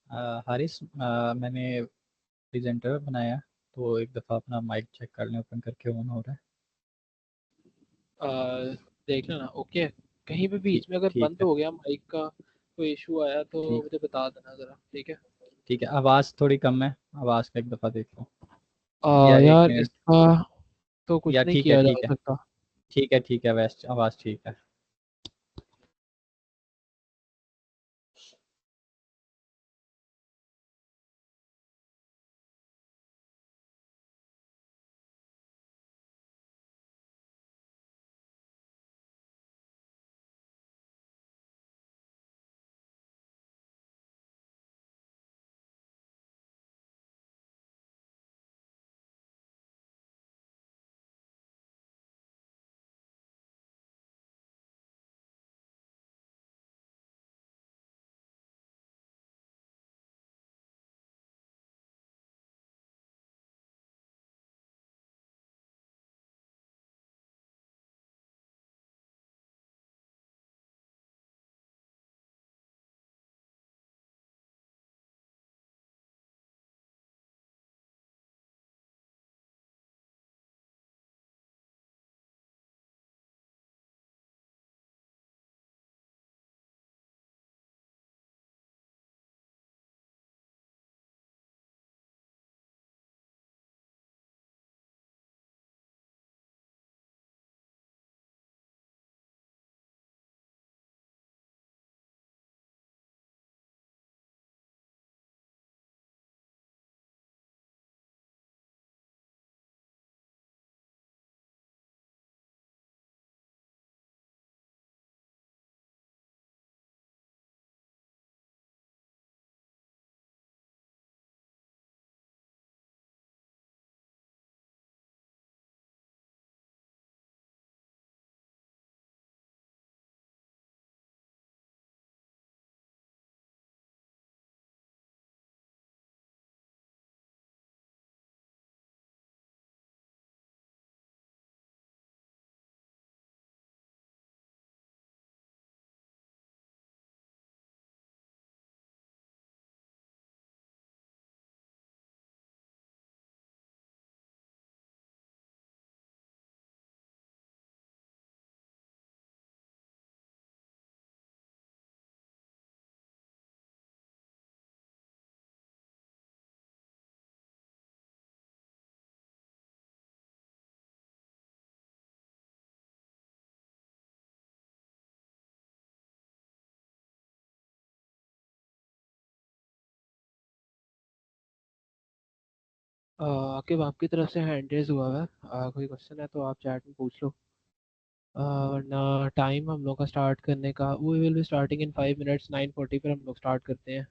हारिस, मैंने प्रेजेंटर बनाया, तो एक दफ़ा अपना माइक चेक कर लें, ओपन करके ऑन हो रहा है। अ, देख लेना। ओके, कहीं पे ठीक बीच में अगर ठीक बंद है। हो गया माइक का कोई इशू आया तो ठीक मुझे बता देना ज़रा, ठीक है। ठीक है, आवाज़ थोड़ी कम है, आवाज़ का एक दफ़ा देख लो। या एक यार मिनट। इसका तो या कुछ नहीं ठीक है, किया जा ठीक है। सकता। ठीक है, ठीक है, वैसे आवाज़ ठीक है। आकिब आपकी तरफ से हैंड रेज हुआ है। कोई क्वेश्चन है तो आप चैट में पूछ लो। वरना टाइम हम लोग का स्टार्ट करने का, we will be starting in 5 minutes, 9:40 पर हम लोग स्टार्ट करते हैं।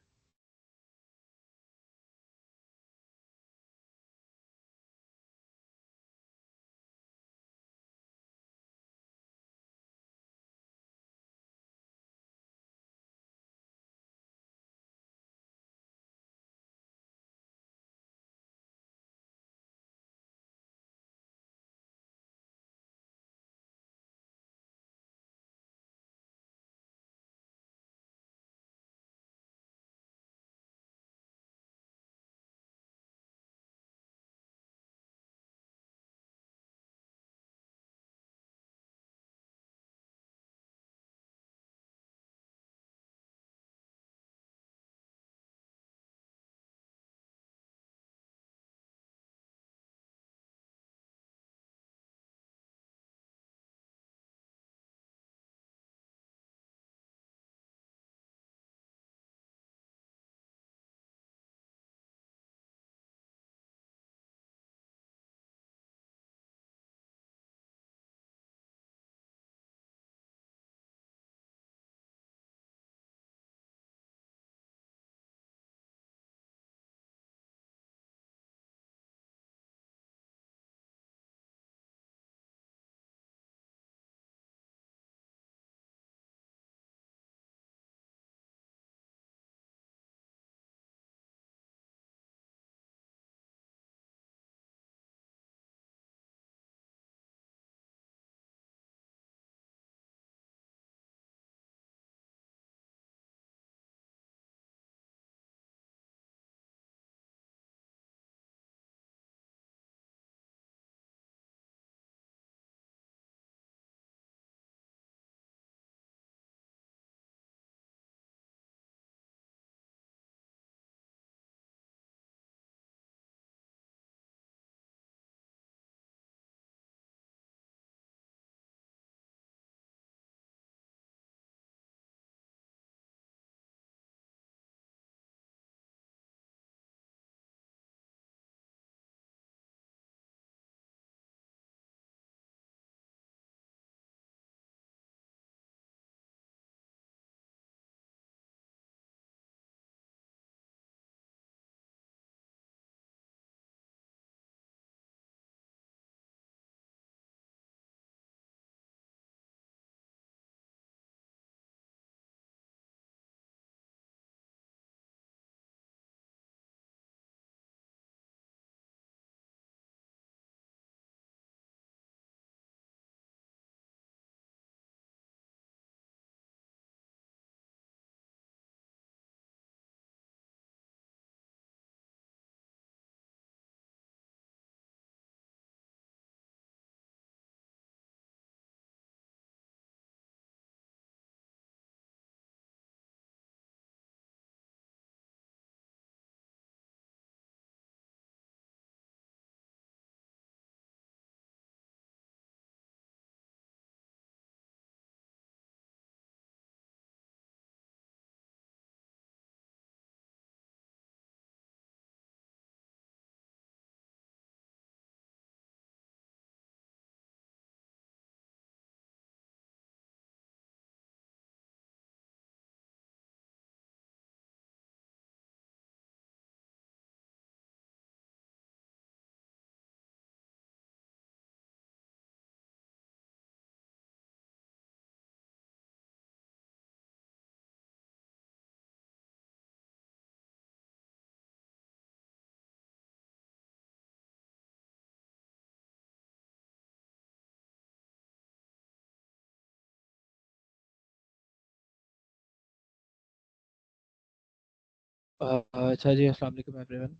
अच्छा जी, अस्सलाम वालेकुम एवरीवन।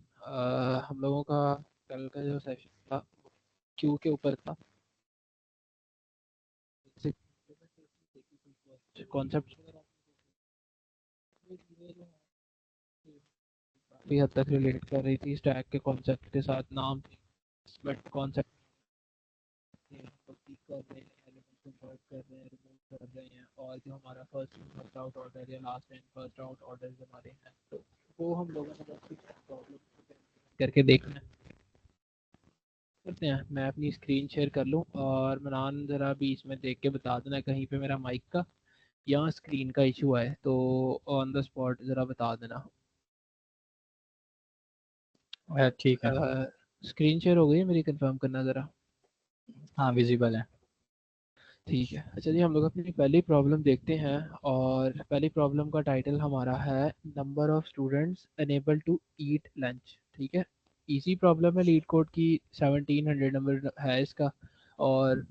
हम लोगों का कल का जो सेशन था क्यू के ऊपर था। कॉन्सेप्ट काफ़ी हद तक रिलेट कर रही थी स्टैक के कॉन्सेप्ट के साथ। नाम बट कॉन्सेप्ट कर रहे हैं, एलिमेंट को सर्च कर रहे हैं, रिमूव कर रहे हैं, और जो हमारा फर्स्ट आउट ऑर्डर या last and first out order हमारे हैं, तो वो हम लोगों ने प्रॉब्लम करके देखना करते हैं। मैं अपनी स्क्रीन शेयर कर लूँ और मनान ज़रा बीच में देख के बता देना कहीं पे मेरा माइक का या स्क्रीन का इशू है, तो ऑन द स्पॉट ज़रा बता देना। ठीक है। स्क्रीन शेयर हो गई है मेरी, कंफर्म करना ज़रा। हाँ, विजिबल है। ठीक है, अच्छा जी, हम लोग अपनी पहली प्रॉब्लम देखते हैं। और पहली प्रॉब्लम का टाइटल हमारा है number of students unable to eat lunch. ठीक है, इजी प्रॉब्लम है, लीड कोड की 1700 नंबर है इसका। और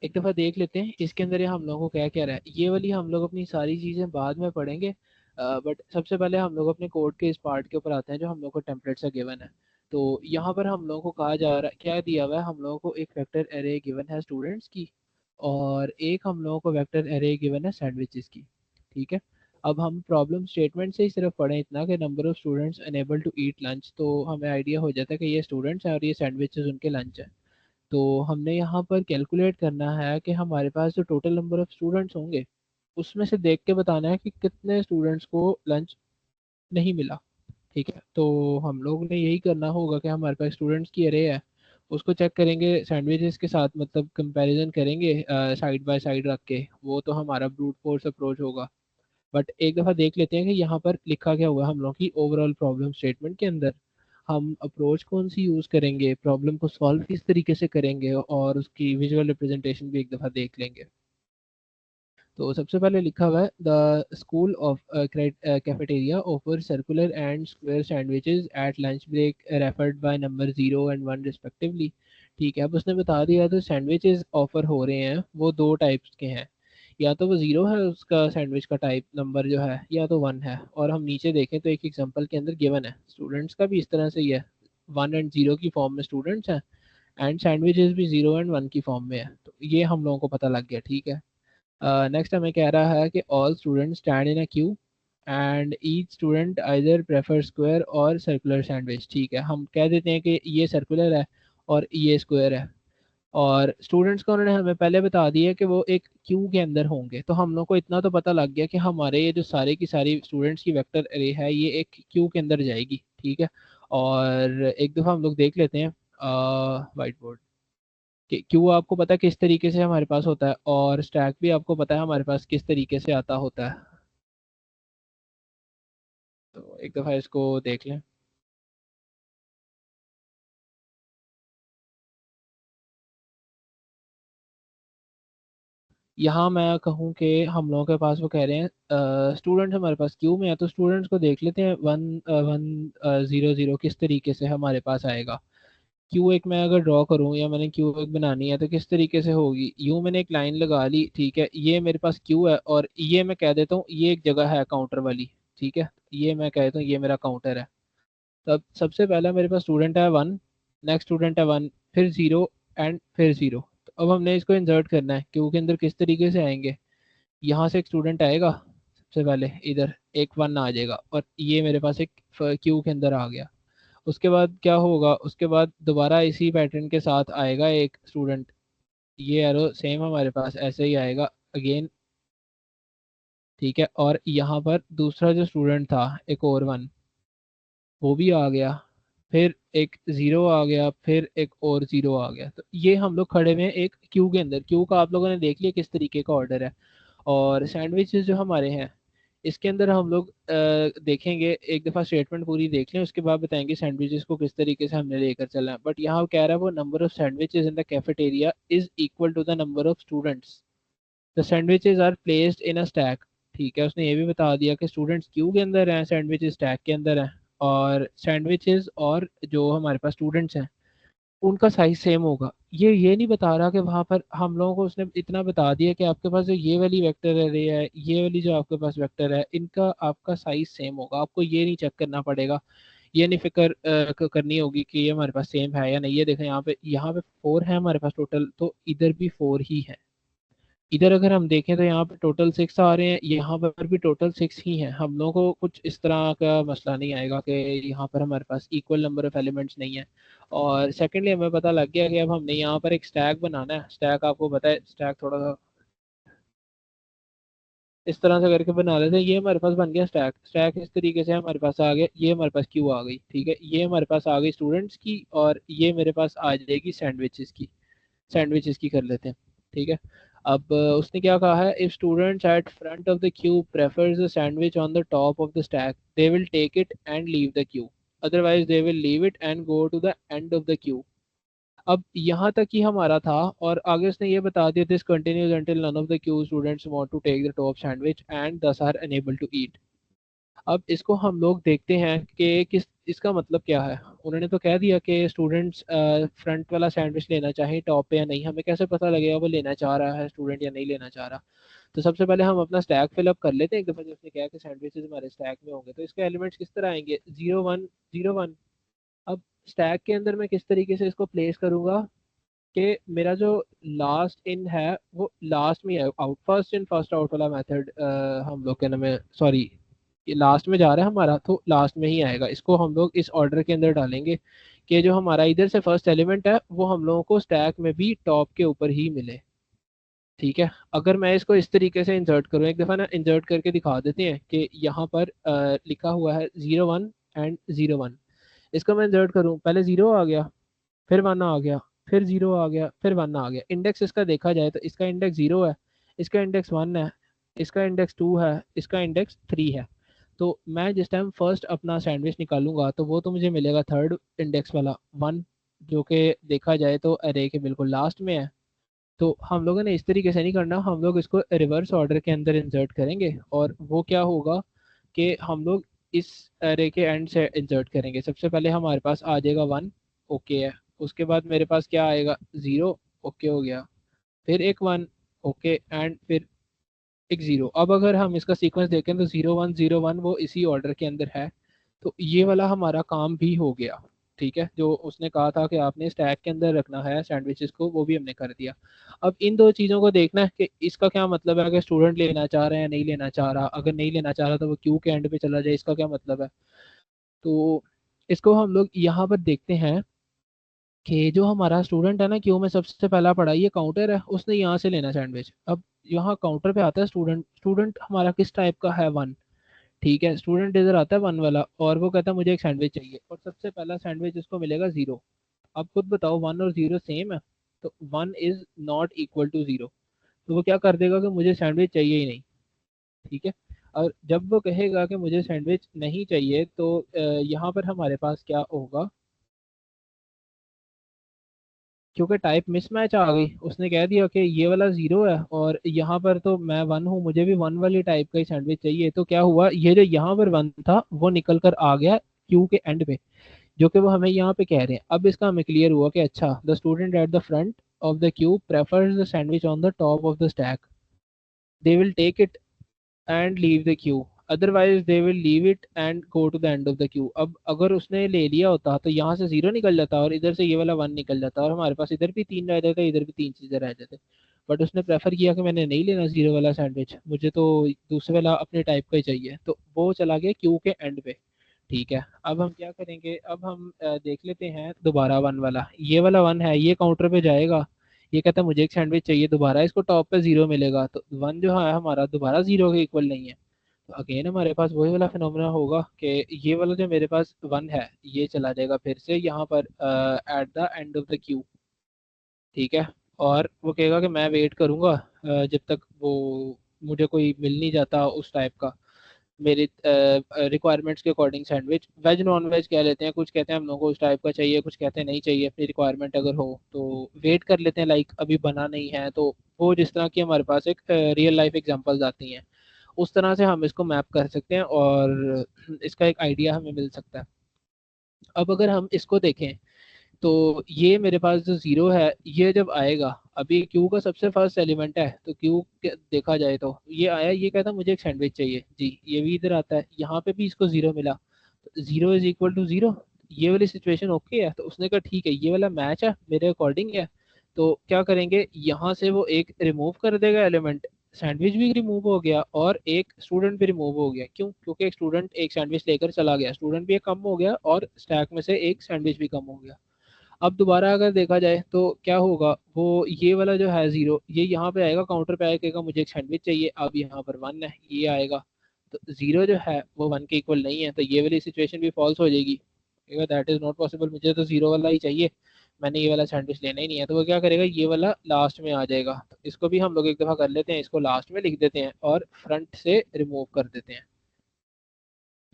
एक दफ़ा देख लेते हैं इसके अंदर ये हम लोगों को क्या क्या रहा है। ये वाली हम लोग अपनी सारी चीज़ें बाद में पढ़ेंगे, बट सबसे पहले हम लोग अपने कोड के इस पार्ट के ऊपर आते हैं जो हम लोग को टेम्पलेट से गिवन है। तो यहाँ पर हम लोगों को कहा जा रहा है, क्या दिया हुआ है, हम लोगों को एक वेक्टर एरे गिवन है स्टूडेंट्स की, और एक हम लोगों को वेक्टर एरे गिवन है सैंडविचेस की। ठीक है, अब हम प्रॉब्लम स्टेटमेंट से ही सिर्फ पढ़ें इतना कि number of students unable to eat lunch, तो हमें आइडिया हो जाता है कि ये स्टूडेंट्स हैं और ये सैंडविचेस उनके लंच है। तो हमने यहाँ पर कैलकुलेट करना है कि हमारे पास जो टोटल नंबर ऑफ स्टूडेंट्स होंगे उसमें से देख के बताना है कि कितने स्टूडेंट्स को लंच नहीं मिला। ठीक है, तो हम लोग ने यही करना होगा कि हमारे पास स्टूडेंट्स की अरे है, उसको चेक करेंगे सैंडविचेस के साथ, मतलब कंपैरिजन करेंगे साइड बाय साइड रख के। वो तो हमारा ब्रूट फोर्स अप्रोच होगा। बट एक दफ़ा देख लेते हैं कि यहाँ पर लिखा क्या हुआ है हम लोग की ओवरऑल प्रॉब्लम स्टेटमेंट के अंदर। हम अप्रोच कौन सी यूज़ करेंगे, प्रॉब्लम को सॉल्व किस तरीके से करेंगे, और उसकी विजुअल रिप्रेजेंटेशन भी एक दफ़ा देख लेंगे। तो सबसे पहले लिखा हुआ है the school of cafeteria offer circular and square sandwiches at lunch break referred by number 0 और 1 रिस्पेक्टिवली। ठीक है, अब उसने बता दिया तो सैंडविचेस ऑफर हो रहे हैं वो दो टाइप्स के हैं, या तो वो ज़ीरो है उसका सैंडविच का टाइप नंबर जो है, या तो 1 है। और हम नीचे देखें तो एक एग्जांपल के अंदर गिवन है स्टूडेंट्स का भी इस तरह से ही है, 1 और 0 की फॉर्म में स्टूडेंट्स हैं, एंड सैंडविचेस भी 0 और 1 की फॉर्म में है। तो ये हम लोगों को पता लग गया। ठीक है, नेक्स्ट हमें कह रहा है कि all student stand in a Q and each student either prefer square और सर्कुलर सैंडविच। ठीक है, हम कह देते हैं कि ये सर्कुलर है और ये स्क्वायर है, और स्टूडेंट्स को उन्होंने हमें पहले बता दिया कि वो एक क्यू के अंदर होंगे। तो हम लोग को इतना तो पता लग गया कि हमारे ये जो सारे की सारी स्टूडेंट्स की वेक्टर अरे है ये एक क्यू के अंदर जाएगी। ठीक है, और एक दफ़ा हम लोग देख लेते हैं वाइट बोर्ड कि क्यू आपको पता है किस तरीके से हमारे पास होता है, और स्टैक भी आपको पता है हमारे पास किस तरीके से आता होता है। तो एक दफ़ा इसको देख लें। यहाँ मैं कहूँ कि हम लोगों के पास वो कह रहे हैं स्टूडेंट हमारे पास क्यू में है, तो स्टूडेंट्स को देख लेते हैं 1 1 0 0 किस तरीके से हमारे पास आएगा। क्यू एक मैं अगर ड्रॉ करूँ या मैंने क्यू एक बनानी है तो किस तरीके से होगी। यूँ मैंने एक लाइन लगा ली, ठीक है, ये मेरे पास क्यू है, और ये मैं कह देता हूँ ये एक जगह है काउंटर वाली। ठीक है, ये मैं कह देता हूँ ये मेरा काउंटर है। तब सबसे पहला मेरे पास स्टूडेंट है 1, नेक्स्ट स्टूडेंट है 1, फिर 0 एंड फिर 0। तो अब हमने इसको इंसर्ट करना है क्यू के अंदर, किस तरीके से आएंगे। यहाँ से एक स्टूडेंट आएगा, सबसे पहले इधर एक 1 आ जाएगा, और ये मेरे पास एक क्यू के अंदर आ गया। उसके बाद क्या होगा, उसके बाद दोबारा इसी पैटर्न के साथ आएगा एक स्टूडेंट, ये एरो सेम हमारे पास ऐसे ही आएगा अगेन। ठीक है, और यहाँ पर दूसरा जो स्टूडेंट था एक और 1, वो भी आ गया, फिर एक 0 आ गया, फिर एक और 0 आ गया। तो ये हम लोग खड़े हुए हैं एक क्यू के अंदर। क्यू का आप लोगों ने देख लिया किस तरीके का ऑर्डर है। और सैंडविचेस जो हमारे हैं इसके अंदर हम लोग देखेंगे, एक दफ़ा स्टेटमेंट पूरी देख लें उसके बाद बताएंगे सैंडविचेस को किस तरीके से हमने लेकर चलना है। बट यहाँ कह रहा है वो number of sandwiches in the cafeteria is equal to the number of students, the sandwiches are placed in a stack. ठीक है, उसने ये भी बता दिया कि स्टूडेंट्स क्यू के अंदर हैं, सैंडविचेस स्टैक के अंदर हैं, और सैंडविचेस और जो हमारे पास स्टूडेंट्स हैं उनका साइज सेम होगा। ये नहीं बता रहा कि वहां पर हम लोगों को उसने इतना बता दिया कि आपके पास जो ये वाली वेक्टर एरे है, ये वाली जो आपके पास वेक्टर है, इनका आपका साइज सेम होगा। आपको ये नहीं चेक करना पड़ेगा, ये नहीं फिक्र करनी होगी कि ये हमारे पास सेम है या नहीं। ये देखें यहाँ पे 4 है हमारे पास टोटल, तो इधर भी 4 ही है। इधर अगर हम देखें तो यहाँ पे टोटल 6 आ रहे हैं, यहाँ पर भी टोटल 6 ही हैं। हम लोगों को कुछ इस तरह का मसला नहीं आएगा कि यहाँ पर हमारे पास इक्वल नंबर ऑफ एलिमेंट्स नहीं है। और सेकेंडली हमें पता लग गया कि अब हमने यहाँ पर एक स्टैक बनाना है। स्टैक आपको पता है, स्टैक थोड़ा सा इस तरह से करके बना लेते हैं। ये हमारे पास बन गया स्टैक। स्टैक इस तरीके से हमारे पास आ गया, ये हमारे पास क्यू आ गई, ठीक है। ये हमारे पास आ गई स्टूडेंट्स की, और ये मेरे पास आ जाएगी सैंडविचेस की। सैंडविचेस की कर लेते हैं, ठीक है। अब उसने क्या कहा है, if students at front of the queue prefers the sandwich on the top of the stack, they will take it and leave the queue, otherwise they will leave it and go to the end of the queue. अब यहाँ तक ही हमारा था, और आगे उसने ये बता दिया, this continues until none of the queue students want to take the top sandwich and thus are unable to eat. अब इसको हम लोग देखते हैं कि किस इसका मतलब क्या है। उन्होंने तो कह दिया कि स्टूडेंट्स फ्रंट वाला सैंडविच लेना चाहें टॉप पे या नहीं। हमें कैसे पता लगेगा वो लेना चाह रहा है स्टूडेंट या नहीं लेना चाह रहा। तो सबसे पहले हम अपना स्टैक फिलअप कर लेते हैं एक दफ़ा। जो उसने कहा कि सैंडविचेस हमारे स्टैक में होंगे, तो इसके एलिमेंट्स किस तरह आएंगे, 0 1 0 1। अब स्टैक के अंदर मैं किस तरीके से इसको प्लेस करूंगा कि मेरा जो लास्ट इन है वो लास्ट में out, first in first out वाला मेथड हम लोग के नाम में, सॉरी, ये लास्ट में जा रहा है हमारा, तो लास्ट में ही आएगा। इसको हम लोग इस ऑर्डर के अंदर डालेंगे कि जो हमारा इधर से फर्स्ट एलिमेंट है वो हम लोगों को स्टैक में भी टॉप के ऊपर ही मिले, ठीक है। अगर मैं इसको इस तरीके से इंसर्ट करूँ, एक दफ़ा ना इंसर्ट करके दिखा देते हैं कि यहाँ पर लिखा हुआ है 0 1 एंड 0 1। इसको मैं इंसर्ट करूँ, पहले 0 आ गया, फिर 1 आ गया, फिर 0 आ गया, फिर 1 आ गया। इंडेक्स इसका देखा जाए तो इसका इंडेक्स 0 है, इसका इंडेक्स 1 है, इसका इंडेक्स 2 है, इसका इंडेक्स 3 है। तो मैं जिस टाइम फर्स्ट अपना सैंडविच निकालूंगा तो वो तो मुझे मिलेगा थर्ड इंडेक्स वाला 1, जो कि देखा जाए तो अरे के बिल्कुल लास्ट में है। तो हम लोगों ने इस तरीके से नहीं करना, हम लोग इसको रिवर्स ऑर्डर के अंदर इंसर्ट करेंगे। और वो क्या होगा कि हम लोग इस एरे के एंड से इंसर्ट करेंगे। सबसे पहले हमारे पास आ जाएगा 1, ओके है। उसके बाद मेरे पास क्या आएगा, 0, ओके हो गया, फिर एक 1, ओके, एंड फिर एक 0। अब अगर हम इसका सीक्वेंस देखें तो 0 1 0 1 वो इसी ऑर्डर के अंदर है। तो ये वाला हमारा काम भी हो गया, ठीक है। जो उसने कहा था कि आपने स्टैक के अंदर रखना है सैंडविचेस को, वो भी हमने कर दिया। अब इन दो चीज़ों को देखना है कि इसका क्या मतलब है, अगर स्टूडेंट लेना चाह रहे हैं, नहीं लेना चाह रहा। अगर नहीं लेना चाह रहा तो वो क्यू के एंड पे चला जाए, इसका क्या मतलब है। तो इसको हम लोग यहाँ पर देखते हैं कि जो हमारा स्टूडेंट है ना, क्यू में सबसे पहला पड़ा, ये काउंटर है, उसने यहाँ से लेना सैंडविच। अब यहाँ काउंटर पे आता है स्टूडेंट। स्टूडेंट हमारा किस टाइप का है, 1, ठीक है। स्टूडेंट इधर आता है 1 वाला, और वो कहता है मुझे एक सैंडविच चाहिए, और सबसे पहला सैंडविच उसको मिलेगा 0। अब खुद बताओ 1 और 0 सेम है, तो 1 इज नॉट इक्वल टू 0। तो वो क्या कर देगा कि मुझे सैंडविच चाहिए ही नहीं, ठीक है। और जब वो कहेगा कि मुझे सैंडविच नहीं चाहिए, तो यहाँ पर हमारे पास क्या होगा, क्योंकि टाइप मिसमैच आ गई। उसने कह दिया कि ये वाला 0 है और यहाँ पर तो मैं 1 हूँ, मुझे भी 1 वाली टाइप का ही सैंडविच चाहिए। तो क्या हुआ, ये जो यहाँ पर 1 था वो निकल कर आ गया क्यू के एंड पे, जो कि वो हमें यहाँ पे कह रहे हैं। अब इसका हमें क्लियर हुआ कि अच्छा, the student at the front of the queue prefers the sandwich on the top of the stack, they will take it and leave the queue, otherwise they will leave it and go to the end of the queue. अब अगर उसने ले लिया होता तो यहाँ से 0 निकल जाता और इधर से ये वाला 1 निकल जाता, और हमारे पास इधर भी 3 रह जाते, इधर भी 3 चीज़ें रह जाते। बट उसने प्रेफर किया कि मैंने नहीं लेना 0 वाला सैंडविच, मुझे तो दूसरे वाला अपने टाइप का ही चाहिए। तो वो चला गया क्यू के एंड पे, ठीक है। अब हम क्या करेंगे, अब हम देख लेते हैं दोबारा 1 वाला। ये वाला 1 है, ये काउंटर पे जाएगा, ये कहता है मुझे एक सैंडविच चाहिए, दोबारा इसको टॉप पे 0 मिलेगा, तो 1 जो है हमारा दोबारा 0 के इक्वल नहीं है। तो अगेन हमारे पास वही वाला फिनोमेना होगा कि ये वाला जो मेरे पास 1 है, ये चला जाएगा फिर से यहाँ पर at the end of the Q, ठीक है। और वो कहेगा कि मैं वेट करूँगा जब तक वो मुझे कोई मिल नहीं जाता उस टाइप का, मेरी रिक्वायरमेंट्स के according sandwich. Veg non veg कह लेते हैं, कुछ कहते हैं हम लोगों को उस टाइप का चाहिए, कुछ कहते हैं नहीं चाहिए, अपनी रिक्वायरमेंट अगर हो तो वेट कर लेते हैं, लाइक अभी बना नहीं है। तो वो जिस तरह की हमारे पास एक रियल लाइफ एग्जांपल्स आती हैं, उस तरह से हम इसको मैप कर सकते हैं और इसका एक आइडिया हमें मिल सकता है। अब अगर हम इसको देखें तो ये मेरे पास जो ज़ीरो है ये जब आएगा, अभी क्यू का सबसे फर्स्ट एलिमेंट है, तो क्यू देखा जाए तो ये आया, ये कहता है मुझे एक सैंडविच चाहिए जी, ये भी इधर आता है, यहाँ पे भी इसको ज़ीरो मिला, तो zero is equal to zero. ये वाली सिचुएशन ओके है, तो उसने कहा ठीक है ये वाला मैच है मेरे अकॉर्डिंग है। तो क्या करेंगे, यहाँ से वो एक रिमूव कर देगा एलिमेंट, सैंडविच भी रिमूव हो गया और एक स्टूडेंट भी रिमूव हो गया। क्यों? क्योंकि एक स्टूडेंट एक सैंडविच लेकर चला गया, स्टूडेंट भी एक कम हो गया और स्टैक में से एक सैंडविच भी कम हो गया। अब दोबारा अगर देखा जाए तो क्या होगा, वो ये वाला जो है ज़ीरो, ये यहाँ पे आएगा, काउंटर पे आएगा मुझे एक सैंडविच चाहिए, अब यहाँ पर वन है, ये आएगा, तो ज़ीरो जो है वो वन के इक्वल नहीं है, तो ये वाली सिचुएशन भी फॉल्स हो जाएगी, दैट इज़ नॉट पॉसिबल, मुझे तो ज़ीरो वाला ही चाहिए, मैंने ये वाला सैंडविच लेना ही नहीं है। तो वो क्या करेगा, ये वाला लास्ट में आ जाएगा, तो इसको भी हम लोग एक दफ़ा कर लेते हैं, इसको लास्ट में लिख देते हैं और फ्रंट से रिमूव कर देते हैं।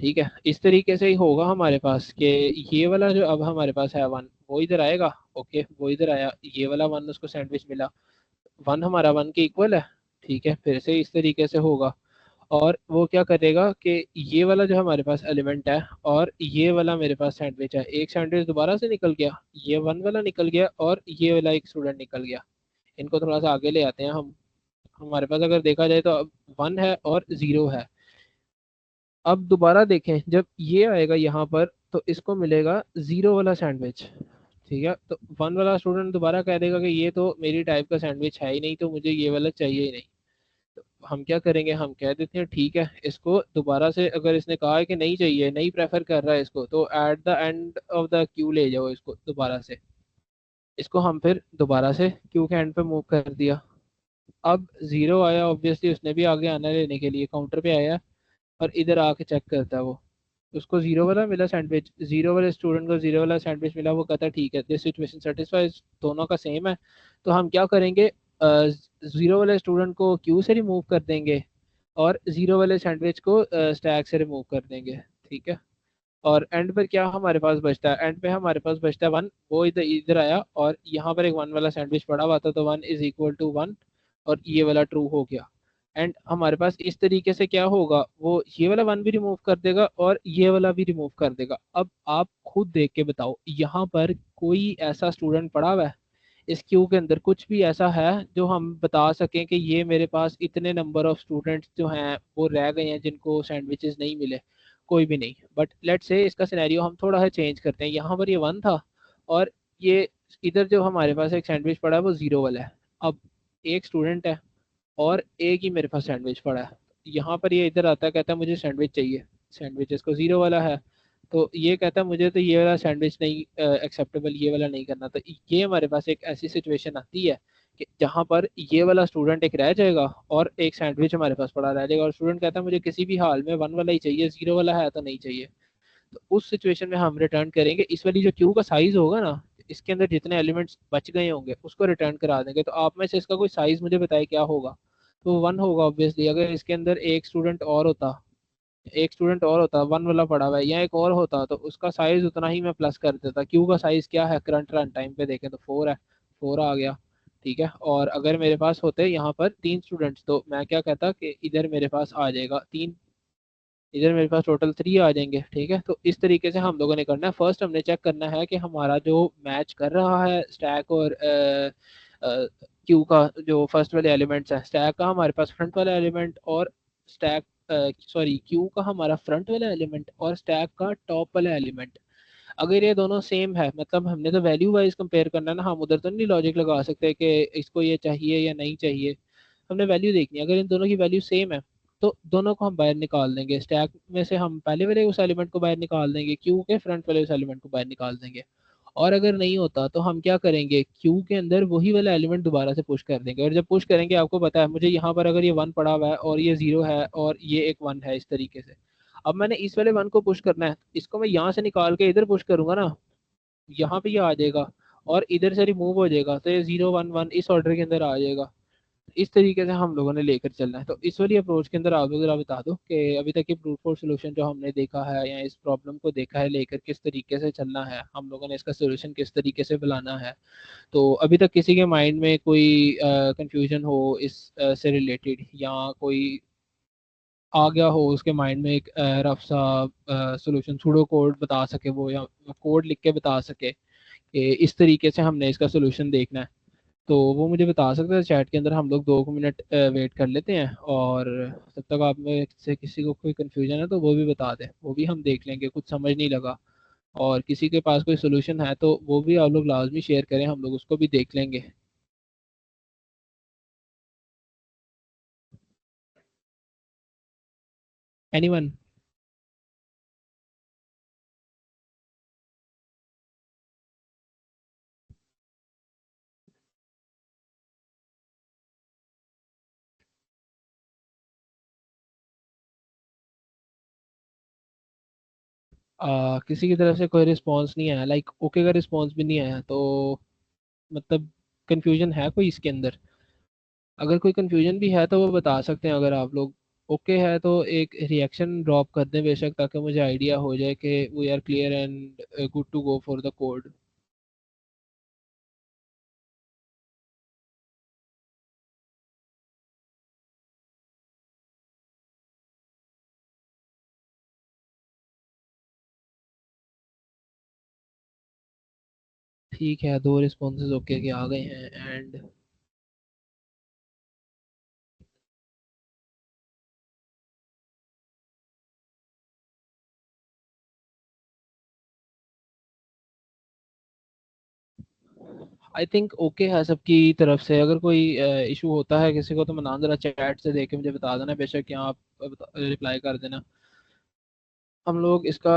ठीक है, इस तरीके से ही होगा हमारे पास कि ये वाला जो अब हमारे पास है वन, वो इधर आएगा, ओके वो इधर आया, ये वाला वन उसको सैंडविच मिला, वन हमारा वन के इक्वल है। ठीक है, फिर से इस तरीके से होगा, और वो क्या करेगा कि ये वाला जो हमारे पास एलिमेंट है और ये वाला मेरे पास सैंडविच है, एक सैंडविच दोबारा से निकल गया, ये वन वाला निकल गया और ये वाला एक स्टूडेंट निकल गया, इनको थोड़ा सा आगे ले आते हैं हम। हमारे पास अगर देखा जाए तो अब वन है और ज़ीरो है। अब दोबारा देखें, जब ये आएगा यहाँ पर तो इसको मिलेगा ज़ीरो वाला सैंडविच। ठीक है, तो वन वाला स्टूडेंट दोबारा कह देगा कि ये तो मेरी टाइप का सैंडविच है ही नहीं, तो मुझे ये वाला चाहिए ही नहीं। तो हम क्या करेंगे, हम कह देते हैं ठीक है, इसको दोबारा से, अगर इसने कहा है कि नहीं चाहिए, नहीं प्रेफर कर रहा है इसको, तो at the end of the Q ले जाओ इसको दोबारा से। इसको हम फिर दोबारा से क्यू के एंड पे मूव कर दिया। अब ज़ीरो आया, ऑब्वियसली उसने भी आगे आना लेने के लिए काउंटर पे आया, और इधर आके चेक करता है वो, उसको जीरो वाला मिला सैंडविच, जीरो वाले स्टूडेंट को जीरो वाला सैंडविच मिला, वो कहता है ठीक है दिस सिचुएशन सेटिस्फाइज, दोनों का सेम है। तो हम क्या करेंगे, जीरो वाले स्टूडेंट को क्यू से रिमूव कर देंगे और जीरो वाले सैंडविच को स्टैक से रिमूव कर देंगे। ठीक है, और एंड पर क्या हमारे पास बचता है, एंड पे हमारे पास बचता है वन, वो इधर इधर आया और यहाँ पर एक वन वाला सैंडविच पड़ा हुआ था, तो one is equal to one, और ये वाला ट्रू हो गया। एंड हमारे पास इस तरीके से क्या होगा, वो ये वाला वन भी रिमूव कर देगा और ये वाला भी रिमूव कर देगा। अब आप खुद देख के बताओ, यहाँ पर कोई ऐसा स्टूडेंट पड़ा हुआ है इस क्यू के अंदर, कुछ भी ऐसा है जो हम बता सकें कि ये मेरे पास इतने नंबर ऑफ स्टूडेंट्स जो हैं वो रह गए हैं जिनको सैंडविचेस नहीं मिले? कोई भी नहीं। बट लेट से इसका सिनेरियो हम थोड़ा सा चेंज करते हैं, यहाँ पर ये वन था और ये इधर जो हमारे पास एक सैंडविच पड़ा है वो ज़ीरो वाला है। अब एक स्टूडेंट है और एक ही मेरे पास सैंडविच पड़ा है, यहाँ पर ये इधर आता है, कहता है मुझे सैंडविच चाहिए, सैंडविच इसको ज़ीरो वाला है, तो ये कहता है मुझे तो ये वाला सैंडविच नहीं एक्सेप्टेबल, ये वाला नहीं करना। तो ये हमारे पास एक ऐसी सिचुएशन आती है कि जहाँ पर ये वाला स्टूडेंट एक रह जाएगा और एक सैंडविच हमारे पास पड़ा रह जाएगा, और स्टूडेंट कहता है मुझे किसी भी हाल में वन वाला ही चाहिए, ज़ीरो वाला है तो नहीं चाहिए। तो उस सिचुएशन में हम रिटर्न करेंगे इस वाली जो क्यू का साइज होगा ना, इसके अंदर जितने एलिमेंट्स बच गए होंगे उसको रिटर्न करा देंगे। तो आप में से इसका कोई साइज मुझे बताए क्या होगा? तो वन होगा ऑब्वियसली। अगर इसके अंदर एक स्टूडेंट और होता, वन वाला पड़ा हुआ है, या एक और होता, तो उसका साइज उतना ही मैं प्लस कर देता। क्यू का साइज क्या है करंट रन टाइम पे देखें तो फोर है, फोर आ गया। ठीक है, और अगर मेरे पास होते यहाँ पर तीन स्टूडेंट्स, तो मैं क्या कहता कि इधर मेरे पास आ जाएगा तीन, इधर मेरे पास टोटल थ्री आ जाएंगे। ठीक है, तो इस तरीके से हम लोगों ने करना है। फर्स्ट हमने चेक करना है कि हमारा जो मैच कर रहा है स्टैक और क्यू का जो फर्स्ट वाले एलिमेंट्स है, स्टैक का हमारे पास फ्रंट वाला एलिमेंट और स्टैक सॉरी क्यू का हमारा फ्रंट वाला एलिमेंट और स्टैक का टॉप वाला एलिमेंट, अगर ये दोनों सेम है, मतलब हमने तो वैल्यू वाइज कंपेयर करना है ना, हम उधर तो नहीं लॉजिक लगा सकते कि इसको ये चाहिए या नहीं चाहिए, हमने वैल्यू देखनी है। अगर इन दोनों की वैल्यू सेम है तो दोनों को हम बाहर निकाल देंगे, स्टैक में से हम पहले वाले उस एलिमेंट को बाहर निकाल देंगे, क्यू के फ्रंट वाले उस एलिमेंट को बाहर निकाल देंगे। और अगर नहीं होता तो हम क्या करेंगे, क्यू के अंदर वही वाला एलिमेंट दोबारा से पुश कर देंगे, और जब पुश करेंगे आपको पता है मुझे यहाँ पर अगर ये वन पड़ा हुआ है और ये जीरो है और ये एक वन है इस तरीके से, अब मैंने इस वाले वन को पुश करना है, इसको मैं यहाँ से निकाल के इधर पुश करूंगा ना, यहाँ पे ये आ जाएगा और इधर से रिमूव हो जाएगा, तो ये जीरो वन वन इस ऑर्डर के अंदर आ जाएगा। इस तरीके से हम लोगों ने लेकर चलना है। तो इस वाली अप्रोच के अंदर आप लोग जरा बता दो कि अभी तक ये ब्रूट फोर्स सोल्यूशन जो हमने देखा है या इस प्रॉब्लम को देखा है लेकर किस तरीके से चलना है, हम लोगों ने इसका सोल्यूशन किस तरीके से बनाना है। तो अभी तक किसी के माइंड में कोई कंफ्यूजन हो इस से रिलेटेड, या कोई आ गया हो उसके माइंड में एक रफ सा सोल्यूशन सूडो कोड बता सके वो, या कोड लिख के बता सके कि इस तरीके से हमने इसका सोल्यूशन देखना है। तो वो मुझे बता सकते हैं चैट के अंदर, हम लोग 2 मिनट वेट कर लेते हैं, और तब तक आप में से किसी को कोई कन्फ्यूजन है तो वो भी बता दें, वो भी हम देख लेंगे, कुछ समझ नहीं लगा। और किसी के पास कोई सोल्यूशन है तो वो भी आप लोग लाजमी शेयर करें, हम लोग उसको भी देख लेंगे। एनीवन? किसी की तरफ से कोई रिस्पांस नहीं आया, लाइक ओके का रिस्पांस भी नहीं आया, तो मतलब कंफ्यूजन है कोई इसके अंदर? अगर कोई कंफ्यूजन भी है तो वो बता सकते हैं। अगर आप लोग ओके है तो एक रिएक्शन ड्रॉप कर दें बेशक, ताकि मुझे आइडिया हो जाए कि we are clear and good to go for the code. ठीक है, 2 रिस्पॉन्सेज ओके के आ गए हैं। एंड आई थिंक ओके है सबकी तरफ से। अगर कोई इशू होता है किसी को तो मनान जरा चैट से देख के मुझे बता देना, बेशक यहाँ आप रिप्लाई कर देना। हम लोग इसका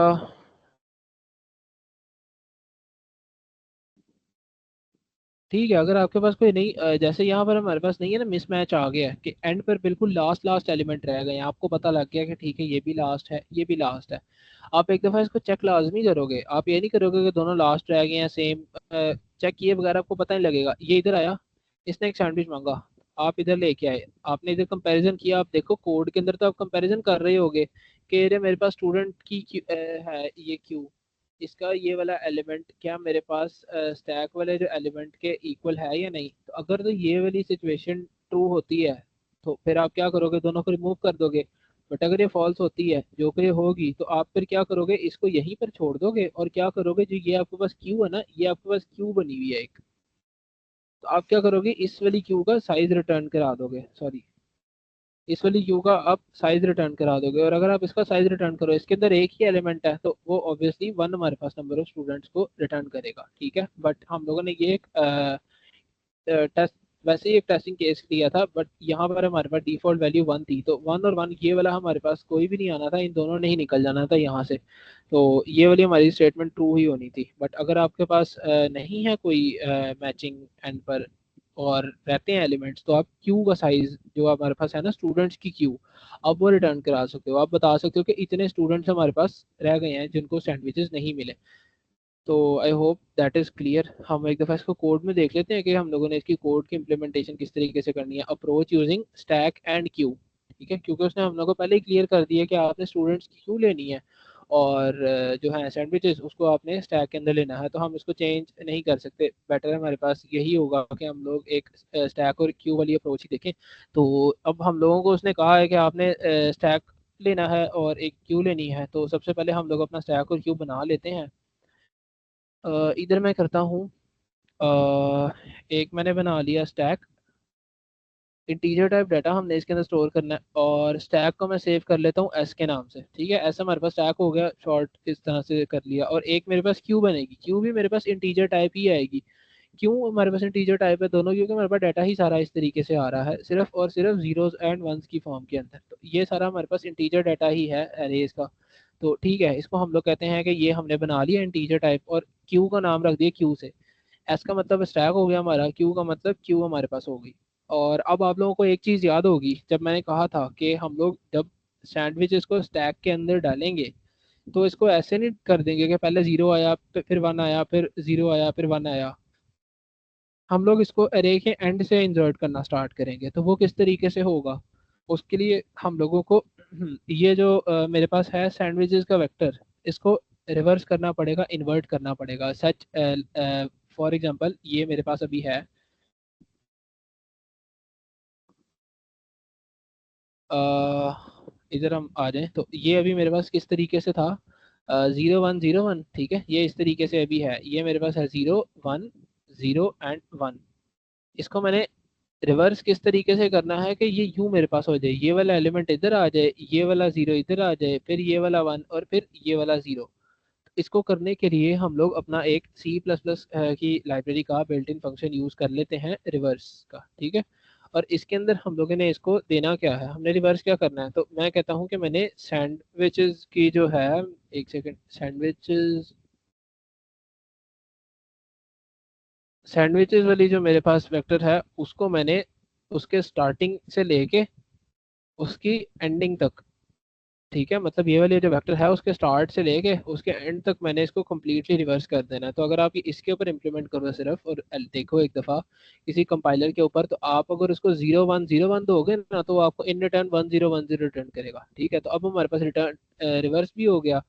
ठीक है। अगर आपके पास कोई नहीं जैसे यहाँ पर हमारे पास नहीं है ना, मिसमैच आ गया है कि एंड पर बिल्कुल लास्ट लास्ट एलिमेंट रह गए हैं, आपको पता लग गया कि ठीक है ये भी लास्ट है ये भी लास्ट है। आप एक दफ़ा इसको चेक लाजमी करोगे, आप ये नहीं करोगे कि दोनों लास्ट रह गए हैं सेम। चेक किए बगैर आपको पता नहीं लगेगा। ये इधर आया, इसने एक सैंडविच मांगा, आप इधर लेके आए, आपने इधर कंपैरिजन किया, आप देखो कोड के अंदर तो आप कंपैरिजन कर रहे होगे कि अरे मेरे पास स्टूडेंट की है ये क्यू, इसका ये वाला एलिमेंट क्या मेरे पास स्टैक वाले जो एलिमेंट के इक्वल है या नहीं। तो अगर तो ये वाली सिचुएशन ट्रू होती है तो फिर आप क्या करोगे, दोनों को रिमूव कर दोगे। बट अगर ये फॉल्स होती है, जो कि ये होगी, तो आप फिर क्या करोगे, इसको यहीं पर छोड़ दोगे और क्या करोगे, जो ये आपके पास क्यू है ना, ये आपके पास क्यू बनी हुई है एक, तो आप क्या करोगे, इस वाली क्यू का साइज रिटर्न करा दोगे, सॉरी इस वाली क्यू का आप साइज रिटर्न करा दोगे। और अगर आप इसका साइज रिटर्न करो, इसके अंदर एक ही एलिमेंट है, तो वो ऑब्वियसली वन हमारे पास नंबर ऑफ स्टूडेंट्स को रिटर्न करेगा। ठीक है, बट हम लोगों ने ये एक टेस्ट, वैसे ही एक टेस्टिंग केस लिया था, बट यहाँ पर हमारे पास डिफॉल्ट वैल्यू वन थी, तो वन और वन ये वाला हमारे पास कोई भी नहीं आना था, इन दोनों ने ही निकल जाना था यहाँ से। तो ये वाली हमारी स्टेटमेंट ट्रू ही होनी थी। बट अगर आपके पास नहीं है कोई मैचिंग एंड पर और रहते हैं एलिमेंट्स, तो आप क्यू का साइज जो हमारे पास है ना स्टूडेंट्स की क्यू, अब वो रिटर्न करा सकते हो। आप बता सकते हो कि इतने स्टूडेंट्स हमारे पास रह गए हैं जिनको सैंडविचेस नहीं मिले। तो I hope that is clear. हम एक दफ़ा इसको कोड में देख लेते हैं कि हम लोगों ने इसकी कोड की इम्प्लीमेंटेशन किस तरीके से करनी है। Approach using stack and Q, ठीक है, क्योंकि उसने हम लोगों को पहले ही क्लियर कर दिया कि आपने स्टूडेंट्स की क्यू लेनी है, और जो है सैंडविचेस उसको आपने स्टैक के अंदर लेना है। तो हम इसको चेंज नहीं कर सकते, बेटर हमारे पास यही होगा कि हम लोग एक स्टैक और क्यू वाली अप्रोच ही देखें। तो अब हम लोगों को उसने कहा है कि आपने स्टैक लेना है और एक क्यू लेनी है, तो सबसे पहले हम लोग अपना स्टैक और क्यू बना लेते हैं। इधर मैं करता हूँ, एक मैंने बना लिया स्टैक। इंटीजर टाइप डाटा हमने इसके अंदर स्टोर करना है, और स्टैक को मैं सेव कर लेता हूँ एस के नाम से। ठीक है, ऐसा हमारे पास स्टैक हो गया, शॉर्ट इस तरह से कर लिया। और एक मेरे पास क्यू बनेगी, क्यू भी मेरे पास इंटीजर टाइप ही आएगी। क्यों हमारे पास इंटीजर टाइप है दोनों, क्योंकि हमारे पास डाटा ही सारा इस तरीके से आ रहा है, सिर्फ और सिर्फ जीरोस एंड वंस की फॉर्म के अंदर। तो ये सारा हमारे पास इंटीजर डाटा ही है अरेज का। तो ठीक है, इसको हम लोग कहते हैं कि ये हमने बना लिया इंटीजर टाइप, और क्यू का नाम रख दिया क्यू से। एस का मतलब स्टैक हो गया हमारा, क्यू का मतलब क्यू हमारे पास हो गई। और अब आप लोगों को एक चीज़ याद होगी, जब मैंने कहा था कि हम लोग जब सैंडविचेस को स्टैक के अंदर डालेंगे तो इसको ऐसे नहीं कर देंगे कि पहले जीरो आया फिर वन आया फिर जीरो आया फिर वन आया। हम लोग इसको अरे के एंड से इंसर्ट करना स्टार्ट करेंगे। तो वो किस तरीके से होगा, उसके लिए हम लोगों को ये जो मेरे पास है सैंडविचेस का वेक्टर, इसको रिवर्स करना पड़ेगा, इन्वर्ट करना पड़ेगा। सच फॉर एग्जांपल ये मेरे पास अभी है, इधर हम आ जाएं तो ये अभी मेरे पास किस तरीके से था, 0 1 0 1, ठीक है, ये इस तरीके से अभी है, ये मेरे पास है 0 1 0 एंड 1। इसको मैंने रिवर्स किस तरीके से करना है कि ये यूं मेरे पास हो जाए, ये वाला एलिमेंट इधर आ जाए, ये वाला 0 इधर आ जाए, फिर ये वाला 1 और फिर ये वाला 0। इसको करने के लिए हम लोग अपना एक C++ की लाइब्रेरी का बिल्ट इन फंक्शन यूज कर लेते हैं रिवर्स का, ठीक है। और इसके अंदर हम लोगों ने इसको देना क्या है, हमने रिवर्स क्या करना है, तो मैं कहता हूँ कि मैंने सैंडविचेस की जो है, एक सेकंड, सैंडविचेस वाली जो मेरे पास वेक्टर है उसको मैंने उसके स्टार्टिंग से लेके उसकी एंडिंग तक, ठीक है, मतलब ये वाली जो वेक्टर है उसके स्टार्ट से लेके उसके एंड तक मैंने इसको कम्प्लीटली रिवर्स कर देना है। तो अगर आप इसके ऊपर इम्प्लीमेंट करो सिर्फ और देखो एक दफ़ा किसी कंपाइलर के ऊपर, तो आप अगर उसको 0 1 0 1 दोगे ना तो वो आपको इन रिटर्न 1 0 1 0 रिटर्न करेगा, ठीक है। तो अब हमारे पास रिटर्न रिवर्स भी हो गया,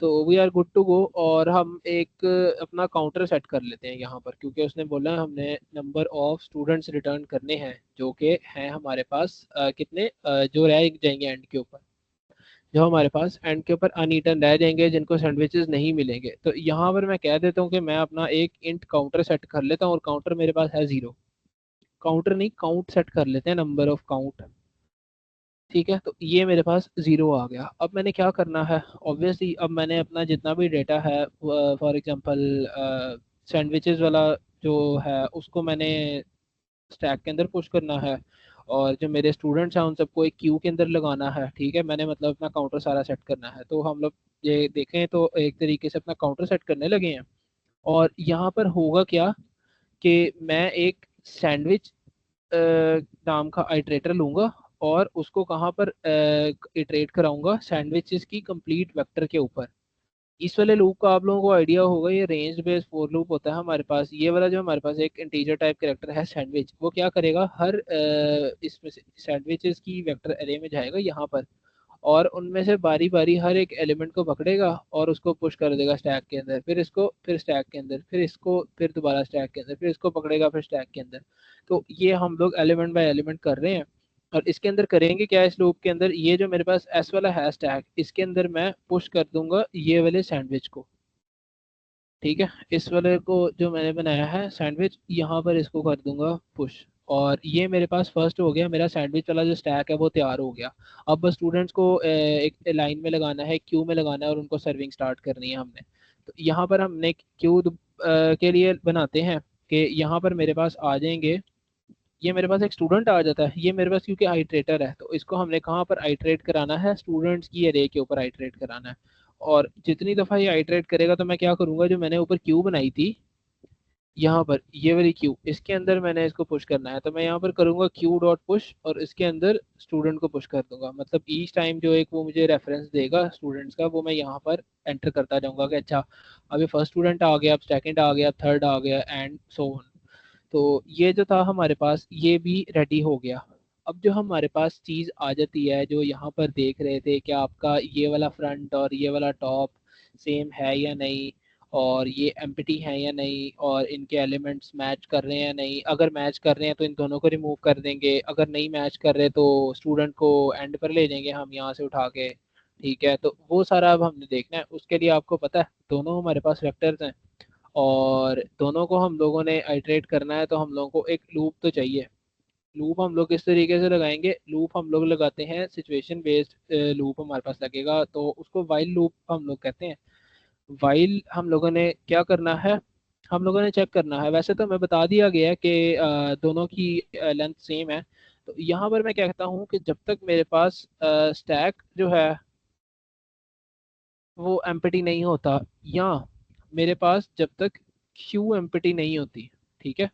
तो we are good to go. और हम एक अपना काउंटर सेट कर लेते हैं यहाँ पर, क्योंकि उसने बोला हमने नंबर ऑफ स्टूडेंट्स रिटर्न करने हैं जो कि हैं हमारे पास कितने जो रह जाएंगे एंड के ऊपर, जो हमारे पास एंड के ऊपर अनईटन रह जाएंगे जिनको सैंडविचेस नहीं मिलेंगे। तो यहाँ पर मैं कह देता हूँ कि मैं अपना एक इंट काउंटर सेट कर लेता हूँ और काउंटर मेरे पास है 0, काउंटर नहीं काउंट सेट कर लेते हैं, नंबर ऑफ काउंट, ठीक है। तो ये मेरे पास 0 आ गया। अब मैंने क्या करना है, ऑब्वियसली अब मैंने अपना जितना भी डेटा है, फॉर एग्जांपल सैंडविचेस वाला जो है उसको मैंने स्टैक के अंदर पुश करना है, और जो मेरे स्टूडेंट्स हैं उन सबको एक क्यू के अंदर लगाना है, ठीक है। मैंने मतलब अपना काउंटर सारा सेट करना है, तो हम लोग ये देखें तो एक तरीके से अपना काउंटर सेट करने लगे हैं। और यहाँ पर होगा क्या कि मैं एक सैंडविच नाम का आइटरेटर लूंगा और उसको कहाँ पर इटरेट कराऊंगा, सैंडविचेस की कंप्लीट वेक्टर के ऊपर। इस वाले लूप का आप लोगों को आइडिया होगा, ये रेंज बेस्ड फॉर लूप होता है हमारे पास। ये वाला जो हमारे पास एक इंटीजर टाइप कैरेक्टर है सैंडविच, वो क्या करेगा, हर इसमें से सैंडविचेस की वेक्टर एरे में जाएगा यहाँ पर, और उनमें से बारी बारी हर एक एलिमेंट को पकड़ेगा और उसको पुश कर देगा स्टैक के अंदर, फिर इसको, फिर स्टैक के अंदर, फिर इसको, फिर दोबारा स्टैक के अंदर, फिर इसको पकड़ेगा, फिर स्टैक के अंदर। तो ये हम लोग एलिमेंट बाय एलिमेंट कर रहे हैं। और इसके अंदर करेंगे क्या, इस लूप के अंदर ये जो मेरे पास एस वाला है स्टैक, इसके अंदर मैं पुश कर दूंगा ये वाले सैंडविच को, ठीक है। इस वाले को जो मैंने बनाया है सैंडविच, यहाँ पर इसको कर दूंगा पुश। और ये मेरे पास फर्स्ट हो गया, मेरा सैंडविच वाला जो स्टैक है वो तैयार हो गया। अब बस स्टूडेंट्स को एक लाइन में लगाना है, क्यू में लगाना है और उनको सर्विंग स्टार्ट करनी है हमने। तो यहाँ पर हमने क्यू के लिए बनाते हैं कि यहाँ पर मेरे पास आ जाएंगे, ये मेरे पास एक स्टूडेंट आ जाता है, ये मेरे पास क्योंकि आइट्रेटर है तो इसको हमने कहाँ पर आइट्रेट कराना है, स्टूडेंट्स की अरे के ऊपर आइट्रेट कराना है। और जितनी दफ़ा ये आइट्रेट करेगा तो मैं क्या करूँगा, जो मैंने ऊपर क्यू बनाई थी यहाँ पर, ये वाली क्यू, इसके अंदर मैंने इसको पुश करना है, तो मैं यहाँ पर करूँगा क्यू डॉट पुश और इसके अंदर स्टूडेंट को पुश कर दूंगा। मतलब ईच टाइम जो एक वो मुझे रेफरेंस देगा स्टूडेंट्स का, वो मैं यहाँ पर एंटर करता जाऊँगा कि अच्छा अभी फर्स्ट स्टूडेंट आ गया, अब सेकंड आ गया, थर्ड आ गया एंड सो ऑन। तो ये जो था हमारे पास ये भी रेडी हो गया। अब जो हमारे पास चीज़ आ जाती है, जो यहाँ पर देख रहे थे कि आपका ये वाला फ्रंट और ये वाला टॉप सेम है या नहीं, और ये एम्प्टी है या नहीं, और इनके एलिमेंट्स मैच कर रहे हैं या नहीं। अगर मैच कर रहे हैं तो इन दोनों को रिमूव कर देंगे, अगर नहीं मैच कर रहे तो स्टूडेंट को एंड पर ले जाएंगे हम यहाँ से उठा के, ठीक है। तो वो सारा अब हमने देखना है। उसके लिए आपको पता है दोनों हमारे पास वेक्टर्स हैं और दोनों को हम लोगों ने आइटरेट करना है, तो हम लोगों को एक लूप तो चाहिए। लूप हम लोग किस तरीके से लगाएंगे, लूप हम लोग लगाते हैं सिचुएशन बेस्ड लूप हमारे पास लगेगा, तो उसको वाइल लूप हम लोग कहते हैं। वाइल हम लोगों ने क्या करना है, हम लोगों ने चेक करना है, वैसे तो मैं बता दिया गया है कि दोनों की लेंथ सेम है। तो यहाँ पर मैं कहता हूँ कि जब तक मेरे पास स्टैक जो है वो एम्प्टी नहीं होता, या मेरे पास जब तक क्यू एम्प्टी नहीं होती, ठीक है,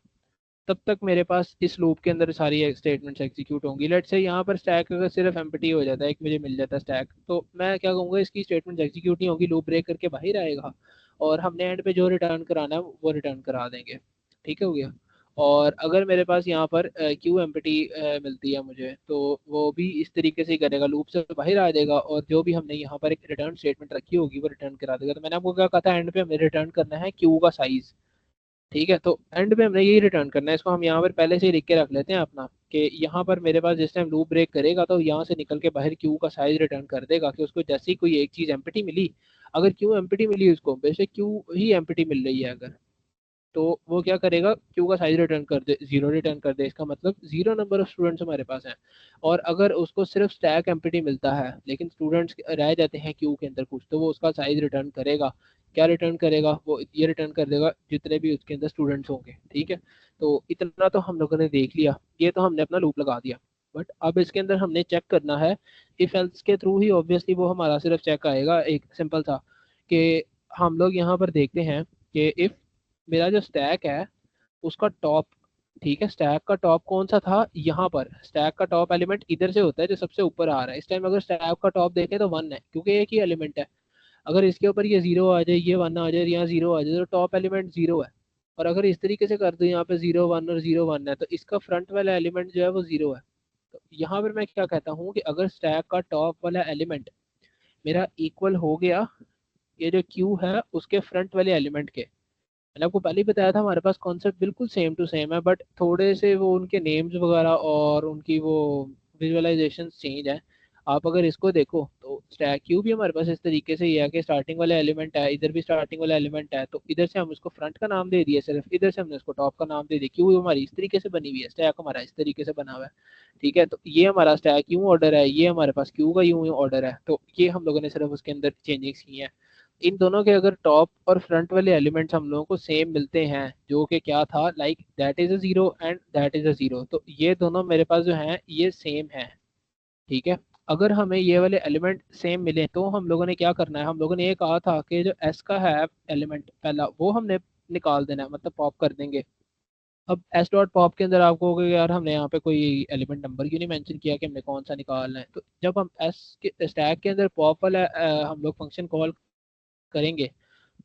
तब तक मेरे पास इस लूप के अंदर सारी स्टेटमेंट्स एग्जीक्यूट होंगी। लेट्स से यहाँ पर स्टैक अगर सिर्फ एम्प्टी हो जाता है, एक मुझे मिल जाता है स्टैक, तो मैं क्या कहूँगा, इसकी स्टेटमेंट एग्जीक्यूट नहीं होगी, लूप ब्रेक करके बाहर आएगा और हमने एंड पे जो रिटर्न कराना है वो रिटर्न करा देंगे, ठीक है, हो गया। और अगर मेरे पास यहाँ पर क्यू एम्प्टी मिलती है मुझे, तो वो भी इस तरीके से ही करेगा, लूप से बाहर आ जाएगा और जो भी हमने यहाँ पर एक रिटर्न स्टेटमेंट रखी होगी वो रिटर्न करा देगा। तो मैंने आपको क्या कहा था, एंड पे हमें रिटर्न करना है क्यू का साइज, ठीक है। तो एंड में हमने यही रिटर्न करना है, इसको हम यहाँ पर पहले से ही लिख के रख लेते हैं अपना, कि यहाँ पर मेरे पास जिस टाइम लूप ब्रेक करेगा तो यहाँ से निकल के बाहर क्यू का साइज रिटर्न कर देगा, कि उसको जैसे ही कोई एक चीज़ एम्प्टी मिली, अगर क्यू एम्प्टी मिली उसको, बेशक क्यू ही एम्प्टी मिल रही है अगर, तो वो क्या करेगा, क्यू का साइज रिटर्न कर दे, जीरो रिटर्न कर दे, इसका मतलब जीरो नंबर ऑफ स्टूडेंट्स हमारे पास हैं। और अगर उसको सिर्फ स्टैक एम्प्टी मिलता है लेकिन स्टूडेंट्स रह जाते हैं क्यू के अंदर कुछ, तो वो उसका साइज रिटर्न करेगा। क्या रिटर्न करेगा, वो ये रिटर्न कर देगा जितने भी उसके अंदर स्टूडेंट्स होंगे। ठीक है, तो इतना तो हम लोगों ने देख लिया, ये तो हमने अपना लूप लगा दिया। बट अब इसके अंदर हमने चेक करना है, इफ एल्स के थ्रू ही ऑब्वियसली वो हमारा सिर्फ चेक आएगा एक सिंपल था कि हम लोग यहाँ पर देखते हैं कि इफ मेरा जो स्टैक है उसका टॉप, ठीक है, स्टैक का टॉप कौन सा था, यहाँ पर स्टैक का टॉप एलिमेंट इधर से होता है जो सबसे ऊपर आ रहा है। इस टाइम अगर स्टैक का टॉप देखें तो वन है क्योंकि एक ही एलिमेंट है। अगर इसके ऊपर ये जीरो आ जाए, ये वन आ जाए, यहाँ जीरो आ जाए, तो टॉप एलिमेंट जीरो है। और अगर इस तरीके से कर दो यहाँ पे जीरो वन और जीरो वन है, तो इसका फ्रंट वाला एलिमेंट जो है वो जीरो है। तो यहाँ पर मैं क्या कहता हूँ कि अगर स्टैक का टॉप वाला एलिमेंट मेरा इक्वल हो गया ये जो क्यू है उसके फ्रंट वाले एलिमेंट के, मैंने आपको पहले ही बताया था हमारे पास कॉन्सेप्ट बिल्कुल सेम टू सेम है, बट थोड़े से वो उनके नेम्स वगैरह और उनकी वो विजुअलाइजेशन चेंज है। आप अगर इसको देखो तो स्टैक क्यू भी हमारे पास इस तरीके से ही है कि स्टार्टिंग वाला एलिमेंट है, इधर भी स्टार्टिंग वाला एलिमेंट है, तो इधर से हम इसको फ्रंट का नाम दे दिए सिर्फ, इधर से हमने इसको टॉप का नाम दे दिया। क्यू हमारी इस तरीके से बनी हुई है, स्टैक हमारा इस तरीके से बना हुआ है। ठीक है, तो ये हमारा स्टैक क्यू ऑर्डर है, ये हमारे पास क्यू का यूं ऑर्डर है, तो ये हम लोगों ने सिर्फ उसके अंदर चेंजेस की हैं। इन दोनों के अगर टॉप और फ्रंट वाले एलिमेंट्स हम लोगों को सेम मिलते हैं, जो कि क्या था, like that is a zero and that is a zero, तो ये दोनों मेरे पास जो हैं ये सेम है। ठीक है, अगर हमें ये वाले एलिमेंट सेम मिले तो हम लोगों ने क्या करना है, हम लोगों ने ये कहा था कि जो एस का है एलिमेंट पहला वो हमने निकाल देना है, मतलब पॉप कर देंगे। अब एस डॉट पॉप के अंदर आपको होगा यार हमने यहाँ पे कोई एलिमेंट नंबर क्यों नहीं मेंशन किया कि हमने कौन सा निकालना है, तो जब हम एस के स्टैक के अंदर पॉप वाला हम लोग फंक्शन कॉल करेंगे,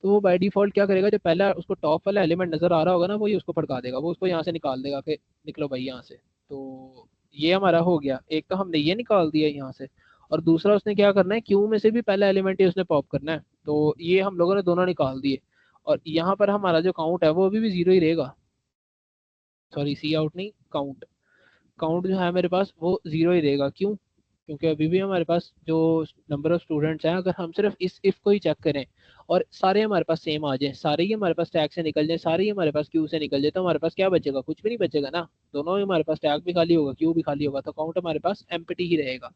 तो वो बाय डिफॉल्ट क्या करेगा, जो पहला उसको टॉप वाला एलिमेंट नजर आ रहा होगा ना वो ही उसको भड़का देगा, वो उसको यहाँ से निकाल देगा कि निकलो भाई यहाँ से। तो ये हमारा हो गया, एक तो हमने ये निकाल दिया यहाँ से, और दूसरा उसने क्या करना है, क्यू में से भी पहला एलिमेंट ही उसने पॉप करना है, तो ये हम लोगों ने दोनों निकाल दिए। और यहाँ पर हमारा जो काउंट है वो अभी भी जीरो ही रहेगा, सॉरी सी आउट नहीं, काउंट, काउंट जो है मेरे पास वो जीरो ही रहेगा। क्यों, क्योंकि अभी भी हमारे पास जो नंबर ऑफ स्टूडेंट्स हैं, अगर हम सिर्फ इस इफ को ही चेक करें और सारे हमारे पास सेम आ जाए, सारे ही हमारे पास टैग से निकल जाए, सारे ही हमारे पास क्यू से निकल जाए, तो हमारे पास क्या बचेगा, कुछ भी नहीं बचेगा ना। दोनों ही हमारे पास टैग भी खाली होगा, क्यू भी खाली होगा, तो काउंट हमारे पास एम्प्टी ही रहेगा।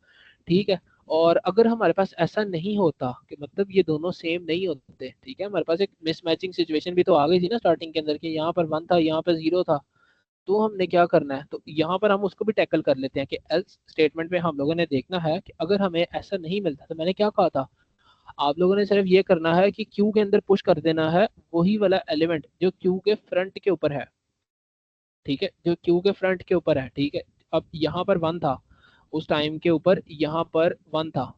ठीक है, और अगर हमारे पास ऐसा नहीं होता कि मतलब ये दोनों सेम नहीं होते, ठीक है, हमारे पास एक मिसमैचिंग सिचुएशन भी तो आ गई थी ना स्टार्टिंग के अंदर कि यहाँ पर वन था यहाँ पर जीरो था, तो हमने क्या करना है, तो यहाँ पर हम उसको भी टैकल कर लेते हैं कि एल्स स्टेटमेंट में हम लोगों ने देखना है कि अगर हमें ऐसा नहीं मिलता, तो मैंने क्या कहा था, आप लोगों ने सिर्फ ये करना है कि क्यू के अंदर पुश कर देना है वही वाला एलिमेंट जो क्यू के फ्रंट के ऊपर है। ठीक है, जो क्यू के फ्रंट के ऊपर है। ठीक है, अब यहाँ पर वन था उस टाइम के ऊपर, यहाँ पर वन था।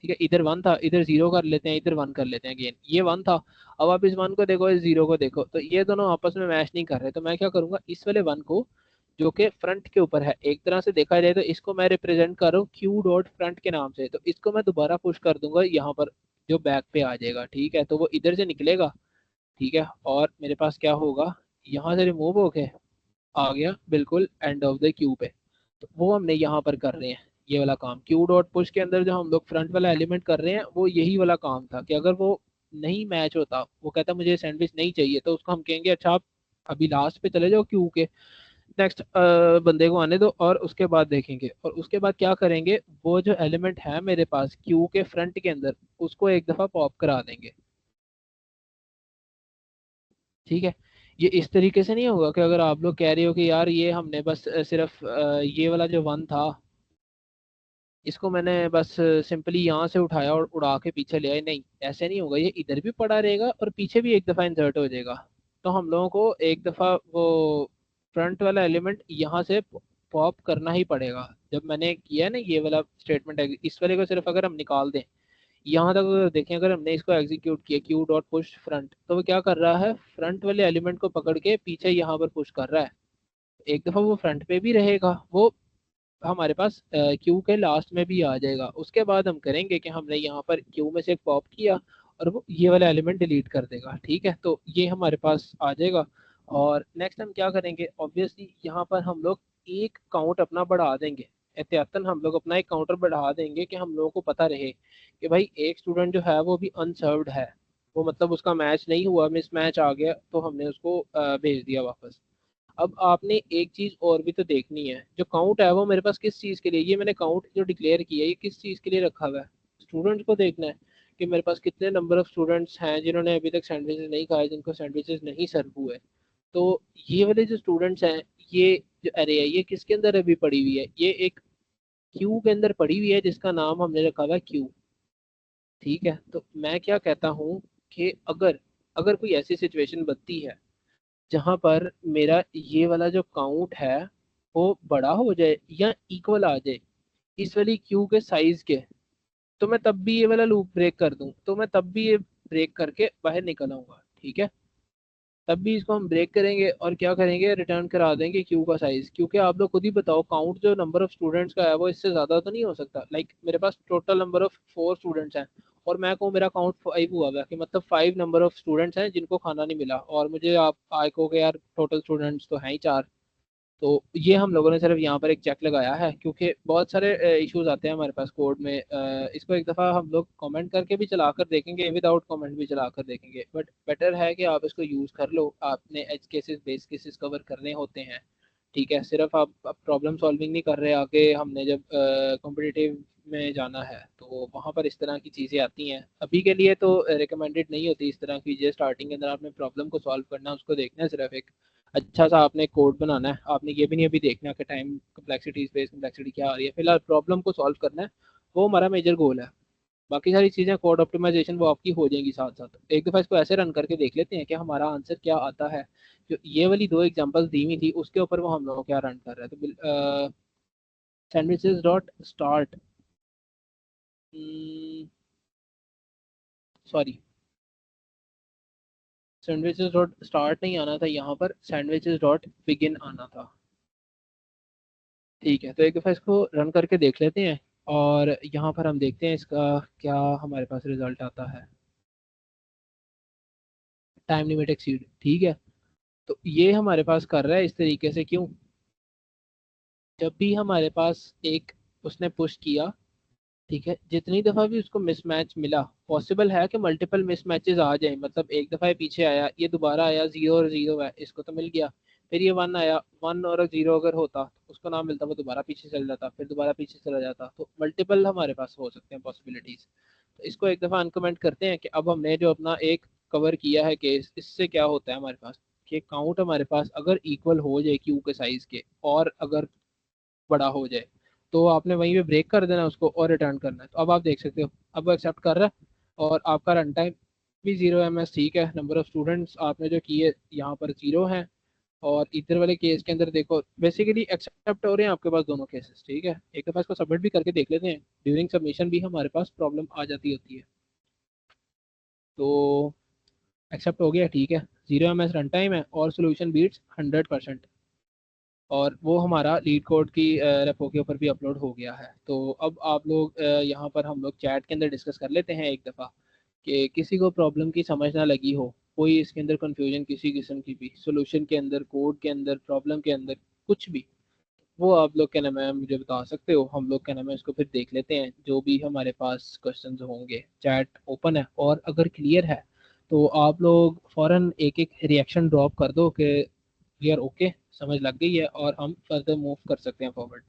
ठीक है, इधर वन था, इधर जीरो कर लेते हैं, इधर वन कर लेते हैं, अगेन ये वन था। अब आप इस वन को देखो, इस जीरो को देखो, तो ये दोनों आपस में मैच नहीं कर रहे, तो मैं क्या करूंगा, इस वाले वन को जो कि फ्रंट के ऊपर है, एक तरह से देखा जाए तो इसको मैं रिप्रेजेंट कर रहा हूँ क्यू डॉट फ्रंट के नाम से, तो इसको मैं दोबारा पुश कर दूंगा यहाँ पर जो बैक पे आ जाएगा। ठीक है, तो वो इधर से निकलेगा। ठीक है, और मेरे पास क्या होगा, यहाँ से रिमूव होके आ गया बिल्कुल एंड ऑफ द क्यू पे। तो वो हमने यहाँ पर कर रहे हैं ये वाला काम, क्यू डॉट पुश के अंदर जो हम लोग फ्रंट वाला एलिमेंट कर रहे हैं वो यही वाला काम था कि अगर वो नहीं मैच होता, वो कहता मुझे सैंडविच नहीं चाहिए, तो उसको हम कहेंगे अच्छा आप अभी लास्ट पे चले जाओ क्यू के, नेक्स्ट बंदे को आने दो और उसके बाद देखेंगे। और उसके बाद क्या करेंगे, वो जो एलिमेंट है मेरे पास क्यू के फ्रंट के अंदर उसको एक दफा पॉप करा देंगे। ठीक है, ये इस तरीके से नहीं होगा कि अगर आप लोग कह रहे हो कि यार ये हमने बस सिर्फ ये वाला जो वन था इसको मैंने बस सिंपली यहाँ से उठाया और उड़ा के पीछे ले आए, नहीं ऐसे नहीं होगा, ये इधर भी पड़ा रहेगा और पीछे भी एक दफ़ा इंसर्ट हो जाएगा। तो हम लोगों को एक दफ़ा वो फ्रंट वाला एलिमेंट यहाँ से पॉप करना ही पड़ेगा। जब मैंने किया ना ये वाला स्टेटमेंट, इस वाले को सिर्फ अगर हम निकाल दें, यहाँ तक अगर देखें, अगर हमने इसको एग्जीक्यूट किया क्यू डॉट पुश फ्रंट, तो वो क्या कर रहा है, फ्रंट वाले एलिमेंट को पकड़ के पीछे यहाँ पर पुश कर रहा है। एक दफ़ा वो फ्रंट पे भी रहेगा, वो हमारे पास क्यू के लास्ट में भी आ जाएगा। उसके बाद हम करेंगे कि हमने यहाँ पर क्यू में से एक पॉप किया और वो ये वाला एलिमेंट डिलीट कर देगा। ठीक है, तो ये हमारे पास आ जाएगा। और नेक्स्ट हम क्या करेंगे, ऑब्वियसली यहाँ पर हम लोग एक काउंट अपना बढ़ा देंगे, एहतियातन हम लोग अपना एक काउंटर बढ़ा देंगे कि हम लोगों को पता रहे कि भाई एक स्टूडेंट जो है वो भी अनसर्व्ड है, वो मतलब उसका मैच नहीं हुआ, मिस मैच आ गया, तो हमने उसको भेज दिया वापस। अब आपने एक चीज और भी तो देखनी है, जो काउंट है वो मेरे पास किस चीज के लिए, ये मैंने काउंट जो डिक्लेयर किया है ये किस चीज के लिए रखा हुआ है? स्टूडेंट को देखना है कि मेरे पास कितने नंबर ऑफ स्टूडेंट्स हैं जिन्होंने अभी तक सैंडविचेस नहीं खाए, जिनको सैंडविचेस नहीं सर्व हुए। तो ये वाले जो स्टूडेंट्स हैं, ये जो अरे है ये किसके अंदर अभी पड़ी हुई है? ये एक क्यू के अंदर पड़ी हुई है जिसका नाम हमने रखा हुआ है क्यू। ठीक है, तो मैं क्या कहता हूँ कि अगर अगर कोई ऐसी सिचुएशन बनती है जहां पर मेरा ये वाला जो काउंट है वो बड़ा हो जाए या इक्वल आ जाए इस वाली क्यू के साइज के, तो मैं तब भी ये वाला लूप ब्रेक कर दूं, तो मैं तब भी ये ब्रेक करके बाहर निकल आऊंगा। ठीक है, तब भी इसको हम ब्रेक करेंगे और क्या करेंगे, रिटर्न करा देंगे क्यू का साइज, क्योंकि आप लोग खुद ही बताओ काउंट जो नंबर ऑफ स्टूडेंट्स का है वो इससे ज्यादा तो नहीं हो सकता। लाइक मेरे पास टोटल नंबर ऑफ 4 स्टूडेंट्स हैं और मैं कहूँ मेरा काउंट 5 हुआ है, कि मतलब 5 नंबर ऑफ स्टूडेंट्स हैं जिनको खाना नहीं मिला, और मुझे आप आए कहो कि यार टोटल स्टूडेंट्स तो हैं ही 4। तो ये हम लोगों ने सिर्फ यहाँ पर एक चेक लगाया है, क्योंकि बहुत सारे इश्यूज आते हैं हमारे पास कोड में। इसको एक दफ़ा हम लोग कमेंट करके भी चला कर देखेंगे, विदाउट कमेंट भी चला कर देखेंगे, बट बेटर है कि आप इसको यूज़ कर लो। आपने edge cases base cases cover करने होते हैं। ठीक है, सिर्फ आप प्रॉब्लम सॉल्विंग नहीं कर रहे आगे, हमने जब कॉम्पिटिटिव में जाना है तो वहाँ पर इस तरह की चीज़ें आती हैं। अभी के लिए तो रिकमेंडेड नहीं होती इस तरह की चीज़ें, स्टार्टिंग के अंदर आपने प्रॉब्लम को सॉल्व करना है, उसको देखना है सिर्फ एक अच्छा सा आपने कोड बनाना है। आपने ये भी नहीं अभी देखना कि टाइम कम्प्लेक्सिटी स्पेस कम्प्लेक्सिटी क्या आ रही है, फिलहाल प्रॉब्लम को सॉल्व करना है, वो हमारा मेजर गोल है। बाकी सारी चीज़ें कोड ऑप्टिमाइजेशन वो आपकी हो जाएंगी साथ साथ। एक दफ़ा इसको ऐसे रन करके देख लेते हैं कि हमारा आंसर क्या आता है। जो ये वाली 2 एग्जांपल्स दी हुई थी उसके ऊपर वो हम लोग क्या रन कर रहे हैं। तो sandwiches dot start, sorry, sandwiches dot start नहीं आना था यहाँ पर, सैंडविचेस डॉट बिगिन आना था। ठीक है, तो एक दफ़ा इसको रन करके देख लेते हैं और यहाँ पर हम देखते हैं इसका क्या हमारे पास रिजल्ट आता है। टाइम लिमिट एक्सीड, ठीक है। तो ये हमारे पास कर रहा है इस तरीके से, क्यों? जब भी हमारे पास एक उसने पुश किया, ठीक है, जितनी दफ़ा भी उसको मिसमैच मिला, पॉसिबल है कि मल्टीपल मिसमैचेस आ जाए, मतलब एक दफ़ा ये पीछे आया, ये दोबारा आया, जीरो और जीरो है, इसको तो मिल गया। फिर ये वन आया, वन और जीरो अगर होता तो उसको ना मिलता, वो दोबारा पीछे चल जाता, फिर दोबारा पीछे चला जाता। तो मल्टीपल हमारे पास हो सकते हैं पॉसिबिलिटीज। तो इसको एक दफ़ा अनकमेंट करते हैं कि अब हमने जो अपना एक कवर किया है केस, इससे क्या होता है हमारे पास, कि काउंट हमारे पास अगर इक्वल हो जाए क्यू के साइज के और अगर बड़ा हो जाए, तो आपने वहीं पे ब्रेक कर देना उसको और रिटर्न करना है। तो अब आप देख सकते हो, अब वो एक्सेप्ट कर रहा है और आपका रन टाइम भी 0 ms। ठीक है, नंबर ऑफ स्टूडेंट्स आपने जो किए यहाँ पर 0 हैं, और इधर वाले केस के अंदर देखो बेसिकली एक्सेप्ट हो रहे हैं आपके पास दोनों केसेस। ठीक है, एक दफा इसको सबमिट भी करके देख लेते हैं, ड्यूरिंग सबमिशन भी हमारे पास प्रॉब्लम आ जाती होती है। तो एक्सेप्ट हो गया, ठीक है, 0 ms रन टाइम है और सोल्यूशन बीट्स 100%, और वो हमारा लीड कोड की रेपो के ऊपर भी अपलोड हो गया है। तो अब आप लोग यहाँ पर हम लोग चैट के अंदर डिस्कस कर लेते हैं एक दफ़ा, कि किसी को प्रॉब्लम की समझ ना लगी हो, कोई इसके अंदर कंफ्यूजन किसी किस्म की भी, सोल्यूशन के अंदर, कोड के अंदर, प्रॉब्लम के अंदर, कुछ भी, वो आप लोग क्या नाम है मुझे बता सकते हो। हम लोग क्या नाम है इसको फिर देख लेते हैं, जो भी हमारे पास क्वेश्चंस होंगे। चैट ओपन है और अगर क्लियर है तो आप लोग फौरन एक एक रिएक्शन ड्रॉप कर दो कि क्लियर, ओके, समझ लग गई है और हम फर्दर मूव कर सकते हैं फॉरवर्ड।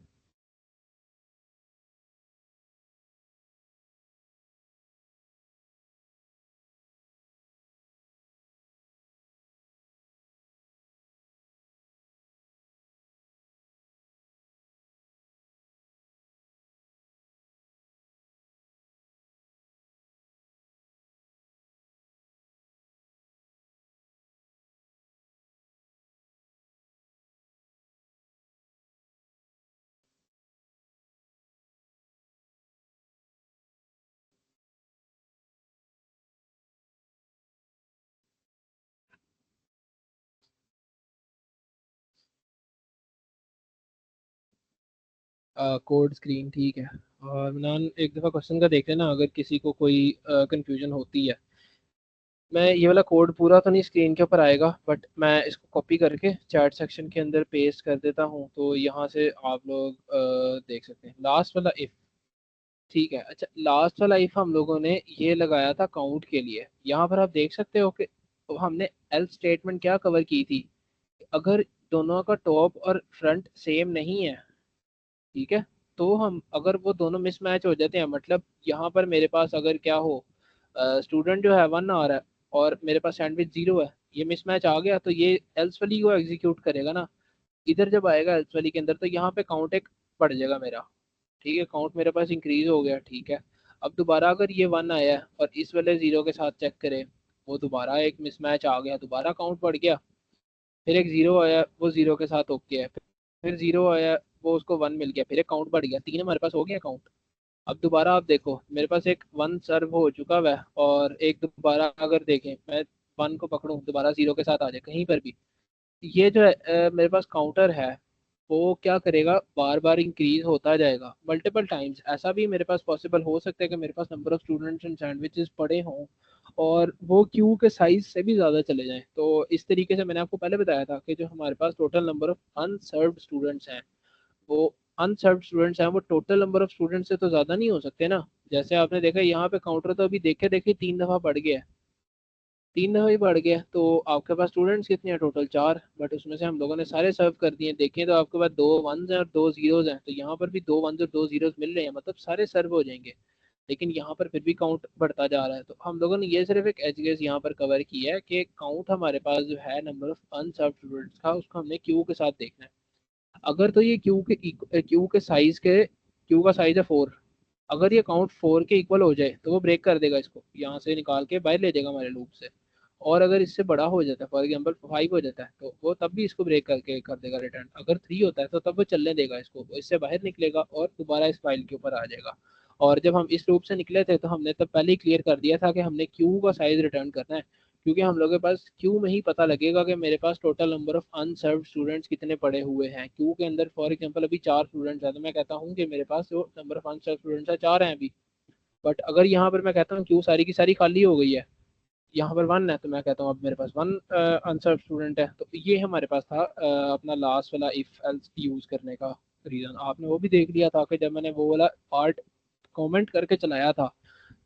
कोड स्क्रीन, ठीक है। और मनान एक दफ़ा क्वेश्चन का देख लेना, अगर किसी को कोई कंफ्यूजन होती है। मैं ये वाला कोड पूरा तो नहीं स्क्रीन के ऊपर आएगा, बट मैं इसको कॉपी करके चैट सेक्शन के अंदर पेस्ट कर देता हूँ, तो यहाँ से आप लोग देख सकते हैं लास्ट वाला इफ। ठीक है, अच्छा लास्ट वाला इफ हम लोगों ने ये लगाया था काउंट के लिए। यहाँ पर आप देख सकते हो कि हमने एल्स स्टेटमेंट क्या कवर की थी, अगर दोनों का टॉप और फ्रंट सेम नहीं है, ठीक है, तो हम अगर वो दोनों मिसमैच हो जाते हैं, मतलब यहाँ पर मेरे पास अगर क्या हो, स्टूडेंट जो है 1 आ रहा है और मेरे पास सैंडविच 0 है, ये मिसमैच आ गया तो ये एल्स वाली को एग्जीक्यूट करेगा ना। इधर जब आएगा एल्स वाली के अंदर तो यहाँ पे काउंट एक बढ़ जाएगा मेरा। ठीक है, काउंट मेरे पास इंक्रीज हो गया। ठीक है, अब दोबारा अगर ये 1 आया है और इस वाले 0 के साथ चेक करें, वो दोबारा एक मिसमैच आ गया, दोबारा काउंट बढ़ गया। फिर एक 0 आया, वो 0 के साथ ओके है। फिर 0 आया, वो उसको 1 मिल गया, फिर एक काउंट बढ़ गया, 3 हमारे पास हो गया काउंट। अब दोबारा आप देखो मेरे पास एक 1 सर्व हो चुका हुआ है, और एक दोबारा अगर देखें मैं 1 को पकड़ूं दोबारा 0 के साथ आ जाए कहीं पर भी, ये जो है मेरे पास काउंटर है, वो क्या करेगा, बार बार इंक्रीज होता जाएगा मल्टीपल टाइम्स। ऐसा भी मेरे पास पॉसिबल हो सकता है कि मेरे पास number of students and sandwiches पड़े हों और वो क्यू के साइज से भी ज़्यादा चले जाएं। तो इस तरीके से मैंने आपको पहले बताया था कि जो हमारे पास total number of unserved students हैं, वो अनसर्व्ड स्टूडेंट्स हैं, वो टोटल नंबर ऑफ स्टूडेंट्स से तो ज़्यादा नहीं हो सकते ना। जैसे आपने देखा यहाँ पे काउंटर तो अभी देखे देखे 3 दफ़ा बढ़ गया है, 3 दफ़ा ही बढ़ गया, तो आपके पास स्टूडेंट्स कितने हैं, टोटल 4, बट उसमें से हम लोगों ने सारे सर्व कर दिए। देखें तो आपके पास 2 1s हैं और 2 0s हैं, तो यहाँ पर भी 2 1s और 2 0s मिल रहे हैं, मतलब सारे सर्व हो जाएंगे। लेकिन यहाँ पर फिर भी काउंट बढ़ता जा रहा है, तो हम लोगों ने ये सिर्फ एक एज गेस यहाँ पर कवर किया है कि काउंट हमारे पास जो है नंबर ऑफ अनसर्व स्टूडेंट्स का, उसको हमने क्यू के साथ देखना है। अगर तो ये क्यू के साइज के, क्यू का साइज है 4, अगर ये काउंट 4 के इक्वल हो जाए तो वो ब्रेक कर देगा, इसको यहाँ से निकाल के बाहर ले जाएगा हमारे लूप से। और अगर इससे बड़ा हो जाता है, फॉर एग्जांपल 5 हो जाता है, तो वो तब भी इसको ब्रेक करके कर देगा रिटर्न। अगर 3 होता है तो तब वो चलने देगा इसको, वो इससे बाहर निकलेगा और दोबारा इस फाइल के ऊपर आ जाएगा। और जब हम इस लूप से निकले थे तो हमने तब पहले ही क्लियर कर दिया था कि हमने क्यू का साइज रिटर्न करना है, क्योंकि हम लोगों के पास क्यू में ही पता लगेगा कि मेरे पास total number of unserved students कितने पड़े हुए हैं। क्यू के अंदर फॉर एग्जांपल अभी 4 स्टूडेंट्स हैं, तो मैं कहता हूँ कि मेरे पास जो नंबर ऑफ अनसर्व्ड स्टूडेंट्स है 4 हैं अभी। बट अगर यहाँ पर मैं कहता हूँ क्यू सारी की सारी खाली हो गई है, यहाँ पर 1 है, तो मैं कहता हूँ अब मेरे पास 1 अनसर्व्ड स्टूडेंट है। तो ये हमारे पास था अपना लास्ट वाला इफ एल्स यूज करने का रीजन। आपने वो भी देख लिया था कि जब मैंने वो वाला पार्ट कमेंट करके चलाया था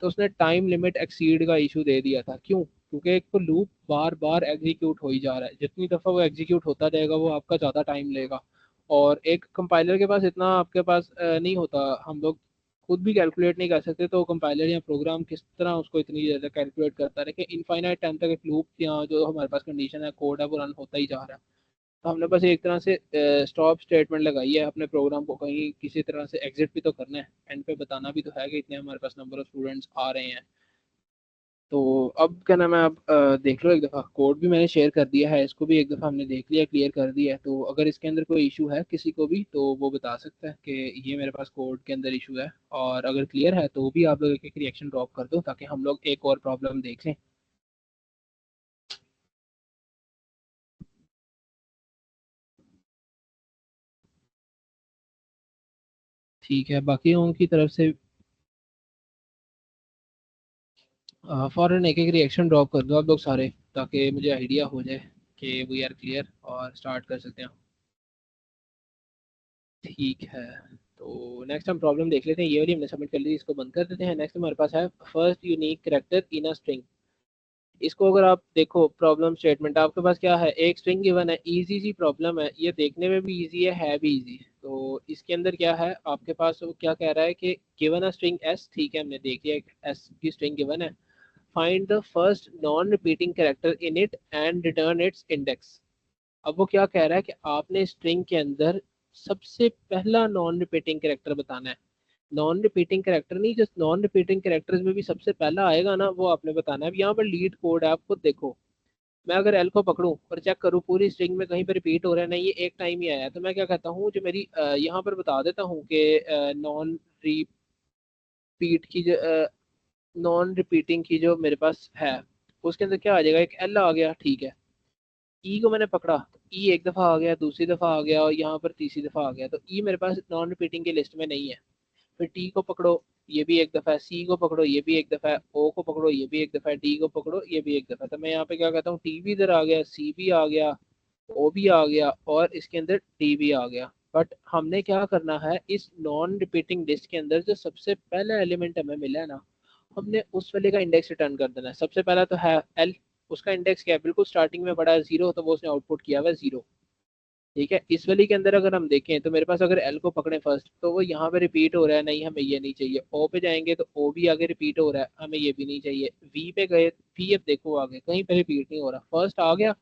तो उसने टाइम लिमिट एक्सीड का इशू दे दिया था। क्यों? क्योंकि एक तो लूप बार बार एग्जीक्यूट हो ही जा रहा है, जितनी दफ़ा वो एग्जीक्यूट होता जाएगा वो आपका ज़्यादा टाइम लेगा। और एक कंपाइलर के पास इतना आपके पास नहीं होता, हम लोग खुद भी कैलकुलेट नहीं कर सकते, तो कंपाइलर या प्रोग्राम किस तरह उसको इतनी ज़्यादा कैलकुलेट करता है कि इनफाइनाइट टाइम तक एक लूप या जो हमारे पास कंडीशन है कोड है वो रन होता ही जा रहा है। तो हमने बस एक तरह से स्टॉप स्टेटमेंट लगाई है अपने प्रोग्राम को, कहीं किसी तरह से एग्जिट भी तो करना है, एंड पे बताना भी तो है कि इतने हमारे पास नंबर ऑफ स्टूडेंट्स आ रहे हैं। तो अब क्या नाम है, अब देख लो एक दफ़ा कोड भी मैंने शेयर कर दिया है, इसको भी एक दफ़ा हमने देख लिया, क्लियर कर दिया है। तो अगर इसके अंदर कोई इशू है किसी को भी तो वो बता सकता है कि ये मेरे पास कोड के अंदर इशू है, और अगर क्लियर है तो भी आप लोग एक एक रिएक्शन ड्रॉप कर दो ताकि हम लोग एक और प्रॉब्लम देख लें। ठीक है, बाकी उनकी तरफ से फ़ौरन एक एक रिएक्शन ड्रॉप कर दो आप लोग सारे, ताकि मुझे आइडिया हो जाए कि वी आर क्लियर और स्टार्ट कर सकते हैं। ठीक है, तो नेक्स्ट हम प्रॉब्लम देख लेते हैं। ये वाली हमने सबमिट कर ली थी, इसको बंद कर देते हैं। नेक्स्ट हमारे पास है first unique character in a string. इसको अगर आप देखो प्रॉब्लम स्टेटमेंट, आपके पास क्या है, एक स्ट्रिंग गिवन है, इजी सी प्रॉब्लम है, ये देखने में भी इजी है भी इजी। तो इसके अंदर क्या है आपके पास, वो क्या कह रहा है कि गिवन अ स्ट्रिंग एस, ठीक है हमने देख लिया एस की स्ट्रिंग गिवन है, find the first non repeating character in it and return it's index. अब वो क्या कह रहा है कि आपने स्ट्रिंग के अंदर सबसे पहला नॉन रिपीटिंग कैरेक्टर बताना है। नॉन रिपीटिंग कैरेक्टर नहीं, जो नॉन रिपीटिंग कैरेक्टर्स में भी सबसे पहला आएगा ना वो आपने बताना है। अब यहाँ पर लीड कोड है, आप खुद देखो, मैं अगर एल को पकड़ूं और चेक करूं पूरी स्ट्रिंग में कहीं पर रिपीट हो रहा है नहीं, ये एक टाइम ही आया है, तो मैं क्या कहता हूँ जो मेरी यहाँ पर बता देता हूँ कि नॉन रिपीट की जो नॉन रिपीटिंग की जो मेरे पास है उसके अंदर क्या आ जाएगा, एक एल आ गया, ठीक है। ई को मैंने पकड़ा तो ई एक दफा आ गया, दूसरी दफा आ गया और यहाँ पर तीसरी दफा आ गया, तो ई मेरे पास नॉन रिपीटिंग की लिस्ट में नहीं है। फिर टी को पकड़ो, ये भी एक दफ़ा है, सी को पकड़ो ये भी एक दफ़ा है, ओ को पकड़ो ये भी एक दफ़ा है, डी को पकड़ो ये भी एक दफ़ा है। तो मैं यहाँ पे क्या कहता हूँ, टी भी इधर आ गया, सी भी आ गया, ओ भी आ गया और इसके अंदर डी भी आ गया। बट हमने क्या करना है, इस नॉन रिपीटिंग लिस्ट के अंदर जो सबसे पहला एलिमेंट हमें मिला है ना, हमने उस वाले का इंडेक्स रिटर्न कर देना है। सबसे पहला तो है एल, उसका इंडेक्स क्या है, बिल्कुल स्टार्टिंग में पड़ा है 0, तो वो उसने आउटपुट किया हुआ है 0। ठीक है, इस वाली के अंदर अगर हम देखें तो मेरे पास अगर एल को पकड़े फर्स्ट तो वो यहाँ पे रिपीट हो रहा है, नहीं हमें ये नहीं चाहिए। ओ पे जाएंगे तो ओ भी आगे रिपीट हो रहा है, हमें ये भी नहीं चाहिए। वी पे गए, वी अब देखो आगे कहीं पे रिपीट नहीं हो रहा, फर्स्ट आ गया,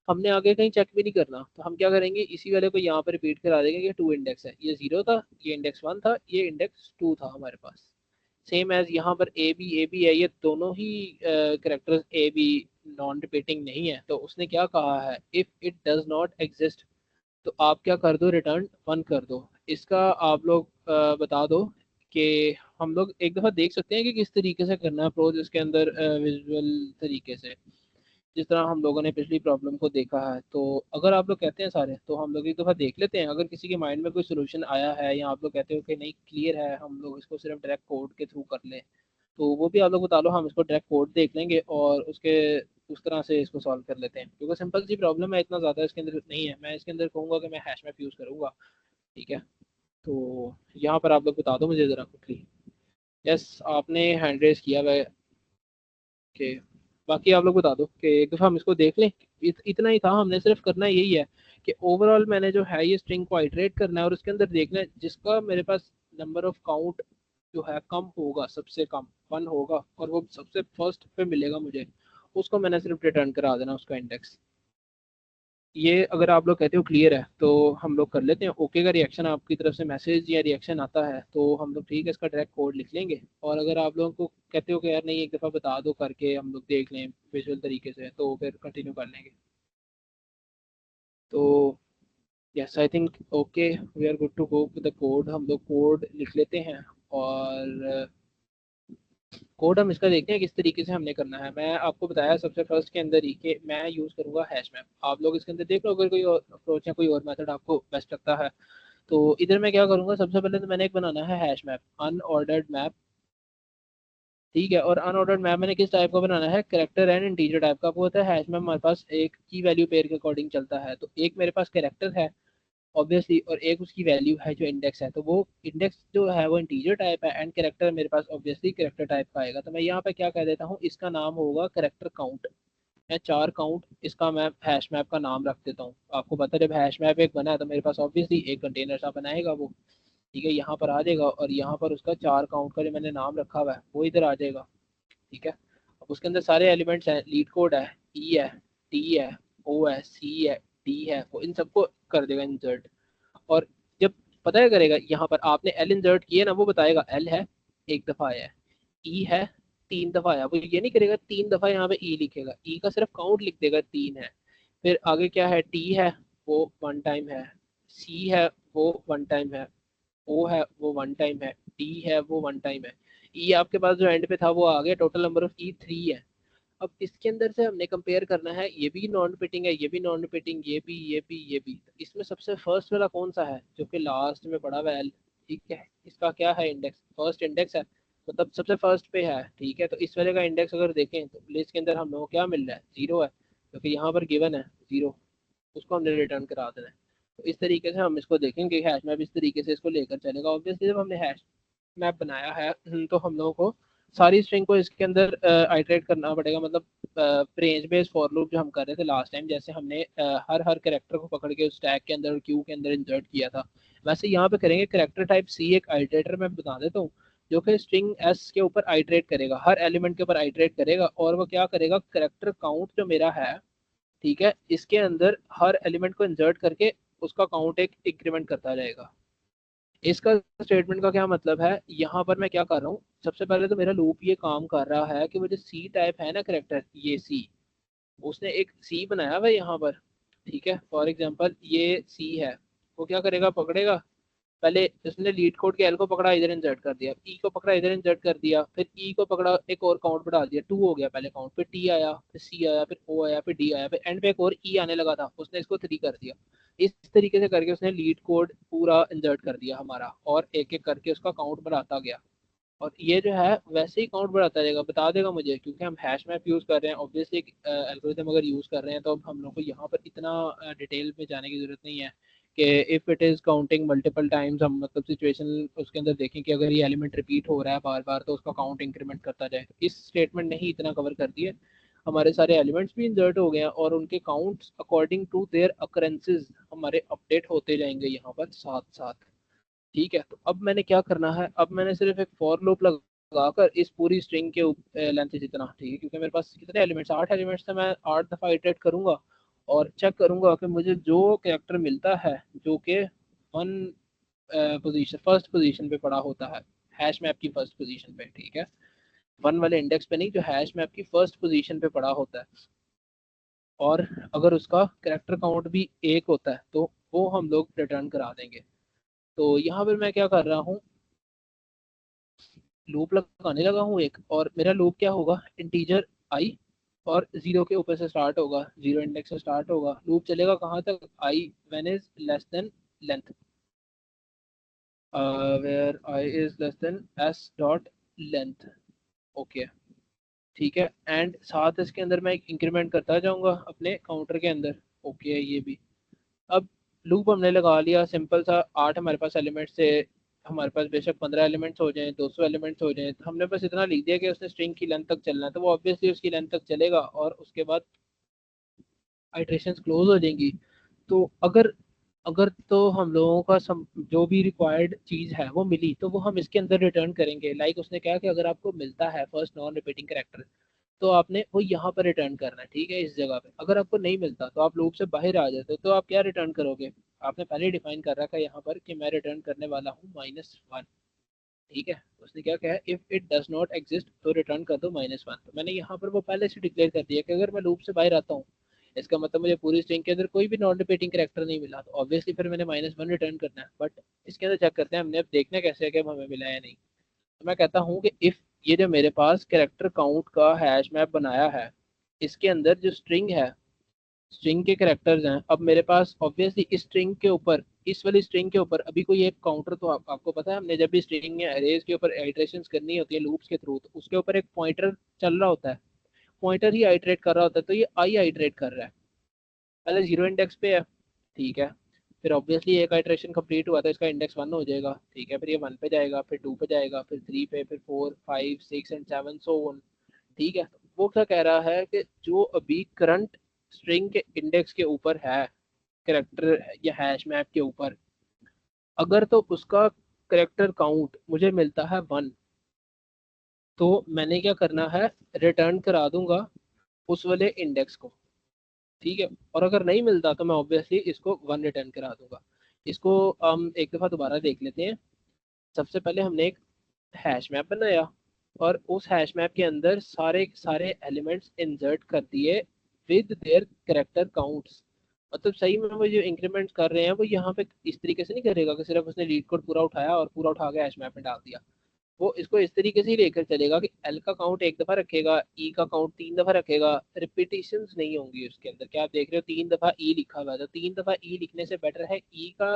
हमने आगे कहीं चेक भी नहीं करना, तो हम क्या करेंगे, इसी वाले को यहाँ पे रिपीट करा देंगे कि टू इंडेक्स है, ये 0 था, ये इंडेक्स 1 था, ये इंडेक्स 2 था हमारे पास। सेम एज यहाँ पर ए बी है, ये दोनों ही characters A B non repeating नहीं है, तो उसने क्या कहा है, if it does not exist तो आप क्या कर दो, रिटर्न 1 कर दो। इसका आप लोग बता दो कि हम लोग एक दफ़ा देख सकते हैं कि किस तरीके से करना है अप्रोच इसके अंदर, विजुअल तरीके से, जिस तरह हम लोगों ने पिछली प्रॉब्लम को देखा है। तो अगर आप लोग कहते हैं सारे, तो हम लोग एक दफ़ा देख लेते हैं, अगर किसी के माइंड में कोई सोल्यूशन आया है या आप लोग कहते हो कि नहीं क्लियर है, हम लोग इसको सिर्फ डायरेक्ट कोड के थ्रू कर लें, तो वो भी आप लोग बता लो, हम इसको डायरेक्ट कोड देख लेंगे और उसके उस तरह से इसको सॉल्व कर लेते हैं, क्योंकि सिंपल सी प्रॉब्लम है, इतना ज़्यादा इसके अंदर नहीं है। मैं इसके अंदर कहूँगा कि मैं हैश मैप यूज़ करूँगा। ठीक है, तो यहाँ पर आप लोग बता दो मुझे ज़रा क्विकली। यस, आपने हैंड रेस किया हुआ है कि, बाकी आप लोग बता दो कि एक दफ़ा हम इसको देख लें। इतना ही था, हमने सिर्फ करना यही है कि ओवरऑल मैंने जो है ये स्ट्रिंग को आइटरेट करना है और उसके अंदर देखना है जिसका मेरे पास नंबर ऑफ काउंट जो है कम होगा, सबसे कम 1 होगा और वो सबसे फर्स्ट पे मिलेगा मुझे, उसको मैंने सिर्फ रिटर्न करा देना उसका इंडेक्स। ये अगर आप लोग कहते हो क्लियर है तो हम लोग कर लेते हैं। ओके का रिएक्शन आपकी तरफ से मैसेज या रिएक्शन आता है तो हम लोग ठीक है इसका डायरेक्ट कोड लिख लेंगे, और अगर आप लोगों को कहते हो कि यार नहीं एक दफ़ा बता दो करके हम लोग देख लें विजुअल तरीके से, तो फिर कंटिन्यू कर लेंगे। तो yes I think okay, we are good to go with the code. हम लोग कोड लिख लेते हैं और कोड हम इसका देखते हैं किस तरीके से हमने करना है। मैं आपको बताया सबसे फर्स्ट के अंदर ही कि मैं यूज़ करूँगा हैश मैप। आप लोग इसके अंदर देख लो अगर कोई और अप्रोच या कोई और मेथड आपको बेस्ट लगता है। तो इधर मैं क्या करूँगा, सबसे पहले तो मैंने एक बनाना है हैश मैप, अनऑर्डर्ड मैप। ठीक है, और अनऑर्डर्ड मैप मैंने किस टाइप का बनाना है, करेक्टर एंड इंटीजर टाइप का। आपको होता है हैश मैप हमारे पास एक की वैल्यू पेयर के अकॉर्डिंग चलता है, तो एक मेरे पास करेक्टर है ऑब्वियसली और एक उसकी वैल्यू है जो इंडेक्स है, तो वो इंडेक्स जो है वो इंटीजर टाइप है एंड करेक्टर मेरे पास ऑब्वियसली करेक्टर टाइप का आएगा। तो मैं यहाँ पे क्या कह देता हूँ, इसका नाम होगा करेक्टर काउंट। मैं 4 काउंट इसका मैं हैश मैप का नाम रख देता हूँ। आपको पता है जब हैश मैप एक बना है तो मेरे पास ऑब्वियसली एक कंटेनर सा बनाएगा वो। ठीक है, यहाँ पर आ जाएगा और यहाँ पर उसका 4 काउंट का जो मैंने नाम रखा हुआ है वो इधर आ जाएगा। ठीक है, अब उसके अंदर सारे एलिमेंट्स हैं, लीड कोड है, ई है, टी है, ओ है, सी है, डी है, वो इन सबको कर देगा इंसर्ट। और जब पता है करेगा, यहाँ पर आपने एल इंसर्ट किया ना, वो बताएगा एल है एक दफा आया है, ई है 3 दफा आया, वो ये नहीं करेगा 3 दफा यहाँ पे ई लिखेगा, ई का सिर्फ काउंट लिख देगा 3 है। फिर आगे क्या है, टी है वो 1 टाइम है, सी है वो 1 टाइम है, ओ है वो 1 टाइम है, डी है वो 1 टाइम है। ई आपके पास जो एंड पे था वो आ गया, टोटल नंबर ऑफ ई 3 है। अब इसके अंदर से हमने कंपेयर करना है, ये भी नॉन रिपीटिंग है, ये भी नॉन रिपीटिंग, ये भी ये भी ये भी, तो इसमें सबसे फर्स्ट वाला कौन सा है जो कि लास्ट में पड़ा हुआ है एल। ठीक है, इसका क्या है इंडेक्स, फर्स्ट इंडेक्स है, मतलब सबसे फर्स्ट पे है। ठीक है, तो इस वाले का इंडेक्स अगर देखें तो लिस्ट के अंदर हम लोगों को क्या मिल रहा है, 0 है, क्योंकि यहाँ पर गिवन है 0, उसको हमने रिटर्न करा देना है। तो इस तरीके से हम इसको देखेंगे, हैश मैप इस तरीके से इसको लेकर चलेगा। ऑब्वियसली जब हमने हैश मैप बनाया है तो हम लोगों को सारी स्ट्रिंग को इसके अंदर आइटरेट करना पड़ेगा, मतलब रेंज बेस्ड फॉर लूप जो हम कर रहे थे लास्ट टाइम, जैसे हमने हर हर करेक्टर को पकड़ के उस टैग के अंदर क्यू के अंदर इंसर्ट किया था, वैसे यहाँ पे करेंगे। करेक्टर टाइप सी एक आइटरेटर मैं बता देता हूँ, जो कि स्ट्रिंग एस के ऊपर आइटरेट करेगा, हर एलिमेंट के ऊपर आइटरेट करेगा, और वो क्या करेगा, करेक्टर काउंट जो मेरा है, ठीक है, इसके अंदर हर एलिमेंट को इंसर्ट करके उसका काउंट एक इंक्रीमेंट करता जाएगा। इसका स्टेटमेंट का क्या मतलब है, यहाँ पर मैं क्या कर रहा हूँ, सबसे पहले तो मेरा लूप ये काम कर रहा है कि वो जो सी टाइप है ना करेक्टर, ये सी, उसने एक सी बनाया हुआ है यहाँ पर। ठीक है, फॉर एग्जांपल ये सी है, वो क्या करेगा, पकड़ेगा, पहले उसने लीड कोड के एल को पकड़ा इधर इंसर्ट कर दिया, ई को पकड़ा इधर इंसर्ट कर दिया, फिर ई को पकड़ा एक और काउंट बढ़ा दिया, 2 हो गया पहले काउंट, फिर टी आया, फिर सी आया, फिर ओ आया, फिर डी आया, फिर एंड पे एक और ई आने लगा था, उसने इसको 3 कर दिया। इस तरीके से करके उसने लीड कोड पूरा इंसर्ट कर दिया हमारा, और एक एक करके उसका काउंट बढ़ाता गया। और ये जो है वैसे ही काउंट बढ़ाता रहेगा, बता देगा मुझे, क्योंकि हम हैश मैप यूज़ कर रहे हैं ऑब्वियसली। एक एल्गोरिथम अगर यूज़ कर रहे हैं तो अब हम लोग को यहाँ पर इतना डिटेल में जाने की ज़रूरत नहीं है कि if it is counting multiple times, हम मतलब सिचुएशन उसके अंदर देखें कि अगर ये एलिमेंट रिपीट हो रहा है बार बार तो उसका काउंट इंक्रीमेंट करता जाए। इस स्टेटमेंट ने ही इतना कवर कर दिया, हमारे सारे एलिमेंट्स भी इंसर्ट हो गए हैं और उनके counts according to their occurrences हमारे अपडेट होते जाएंगे यहाँ पर साथ साथ। ठीक है, तो अब मैंने क्या करना है, अब मैंने सिर्फ एक फॉर लूप लगाकर इस पूरी स्ट्रिंग के लेंथ जितना, ठीक है, क्योंकि मेरे पास कितने एलिमेंट्स, 8 एलिमेंट्स थे, मैं 8 दफ़ा इटरेट करूंगा और चेक करूंगा कि मुझे जो कैरेक्टर मिलता है जो कि वन पोजीशन फर्स्ट पोजीशन पे पड़ा होता है, हैश मैप की फर्स्ट पोजीशन पे, ठीक है, वन वाले इंडेक्स पे नहीं, जो हैश मैप की फर्स्ट पोजीशन पे पड़ा होता है, और अगर उसका कैरेक्टर काउंट भी 1 होता है तो वो हम लोग रिटर्न करा देंगे। तो यहाँ पर मैं क्या कर रहा हूँ, लूप लगाने लगा हूँ एक, और मेरा लूप क्या होगा, इंटीजर आई और 0 के ऊपर से स्टार्ट होगा, 0 इंडेक्स से स्टार्ट होगा, लूप चलेगा कहाँ तक, i when is less than length, where i is less than s dot length. Okay, ठीक है, एंड साथ इसके अंदर मैं एक इंक्रीमेंट करता जाऊंगा अपने काउंटर के अंदर। ओके, ये भी अब लूप हमने लगा लिया सिंपल सा, 8 हमारे पास एलिमेंट्स थे, हमारे पास बेशक 15 एलिमेंट्स हो जाएं, 200 एलिमेंट्स हो जाएं, हमने बस इतना लिख दिया कि उसने स्ट्रिंग की लेंथ तक चलना है, तो वो ऑब्वियसली उसकी लेंथ तक चलेगा और उसके बाद आइट्रेशंस क्लोज हो जाएंगी। तो अगर अगर तो हम लोगों का जो भी रिक्वायर्ड चीज़ है वो मिली तो वो हम इसके अंदर रिटर्न करेंगे। लाइक उसने कहा कि अगर आपको मिलता है फर्स्ट नॉन रिपीटिंग करेक्टर तो आपने वो यहाँ पर रिटर्न करना है, ठीक है, इस जगह पे। अगर आपको नहीं मिलता तो आप लूप से बाहर आ जाते तो आप क्या रिटर्न करोगे, आपने पहले डिफाइन कर रखा है यहाँ पर कि मैं रिटर्न करने वाला हूँ -1, ठीक है। उसने क्या कहा, if it does not exist तो रिटर्न कर दो -1। तो मैंने यहाँ पर वो पहले से डिक्लेयर कर दिया कि अगर मैं लूप से बाहर आता हूँ, इसका मतलब मुझे पूरी स्ट्रिंग के अंदर कोई भी नॉन रिपीटिंग कैरेक्टर नहीं मिला, तो ऑब्वियसली फिर मैंने -1 रिटर्न करना है। बट इसके अंदर चेक करते हैं हमने, अब देखना कैसे है कि अब हमें मिला या नहीं। तो मैं कहता हूँ कि इफ ये जो मेरे पास कैरेक्टर काउंट का हैश मैप बनाया है, इसके अंदर जो स्ट्रिंग है, स्ट्रिंग के कैरेक्टर्स हैं, अब मेरे पास ऑब्वियसली इस स्ट्रिंग के ऊपर, इस वाली स्ट्रिंग के ऊपर अभी कोई एक काउंटर, तो आपको पता है हमने जब भी स्ट्रिंग या अरेज के ऊपर आइट्रेशंस करनी होती है लूप्स के थ्रू, तो उसके ऊपर एक पॉइंटर चल रहा होता है, पॉइंटर ही आइट्रेट कर रहा होता है, तो ये आई आइट्रेट कर रहा है, पहले 0 इंडेक्स पे है, ठीक है, फिर ऑब्वियसली एक आइट्रेशन कंप्लीट हुआ तो इसका इंडेक्स 1 हो जाएगा, ठीक है, फिर ये 1 पे जाएगा, फिर 2 पे जाएगा, फिर 3 पे, फिर 4 5 6 एंड 7 सो ऑन, ठीक है। वो क्या कह रहा है कि जो अभी करंट स्ट्रिंग के इंडेक्स के ऊपर है, करेक्टर या हैश मैप के ऊपर, अगर तो उसका करेक्टर काउंट मुझे मिलता है 1, तो मैंने क्या करना है, रिटर्न करा दूंगा उस वाले इंडेक्स को, ठीक है। और अगर नहीं मिलता तो मैं ऑब्वियसली इसको 1 रिटर्न करा दूंगा। इसको हम एक दफ़ा दोबारा देख लेते हैं। सबसे पहले हमने एक हैश मैप बनाया और उस हैश मैप के अंदर सारे सारे एलिमेंट्स इंसर्ट कर दिए विद देयर करेक्टर काउंट्स। मतलब सही में वो जो इंक्रीमेंट कर रहे हैं वो यहाँ पे इस तरीके से नहीं करेगा कि सिर्फ उसने लीड कोड पूरा उठाया और पूरा उठा के हैश मैप में डाल दिया। वो इसको इस तरीके से ही लेकर चलेगा कि एल का काउंट 1 दफ़ा रखेगा, ई का काउंट 3 दफ़ा रखेगा, रिपीटेशंस नहीं होंगी उसके अंदर। क्या आप देख रहे हो, 3 दफ़ा ई लिखा हुआ है, तो 3 दफ़ा ई लिखने से बेटर है ई का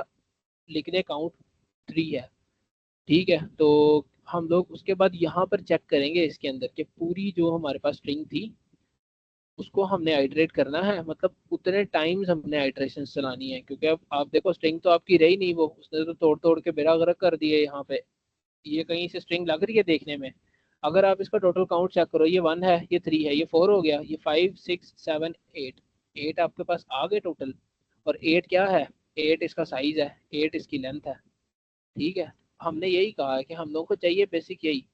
लिखने काउंट 3 है, ठीक है। तो हम लोग उसके बाद यहाँ पर चेक करेंगे इसके अंदर कि पूरी जो हमारे पास स्ट्रिंग थी उसको हमने आइटरेट करना है, मतलब उतने टाइम्स हमने आइटरेशन चलानी है, क्योंकि अब आप देखो स्ट्रिंग तो आपकी रही नहीं, वो उसने तो तोड़ तोड़ के बेड़ा गर्क कर दिया यहाँ पे। ये कहीं से स्ट्रिंग लग रही है देखने में, अगर आप इसका टोटल काउंट चेक करो, ये 1 है, ये 3 है, ये 4 हो गया, ये 5 6 7 8, 8 आपके पास आ गए टोटल। और 8 क्या है, 8 इसका साइज है, 8 इसकी लेंथ है, ठीक है। हमने यही कहा है कि हम लोगों को चाहिए बेसिक यही।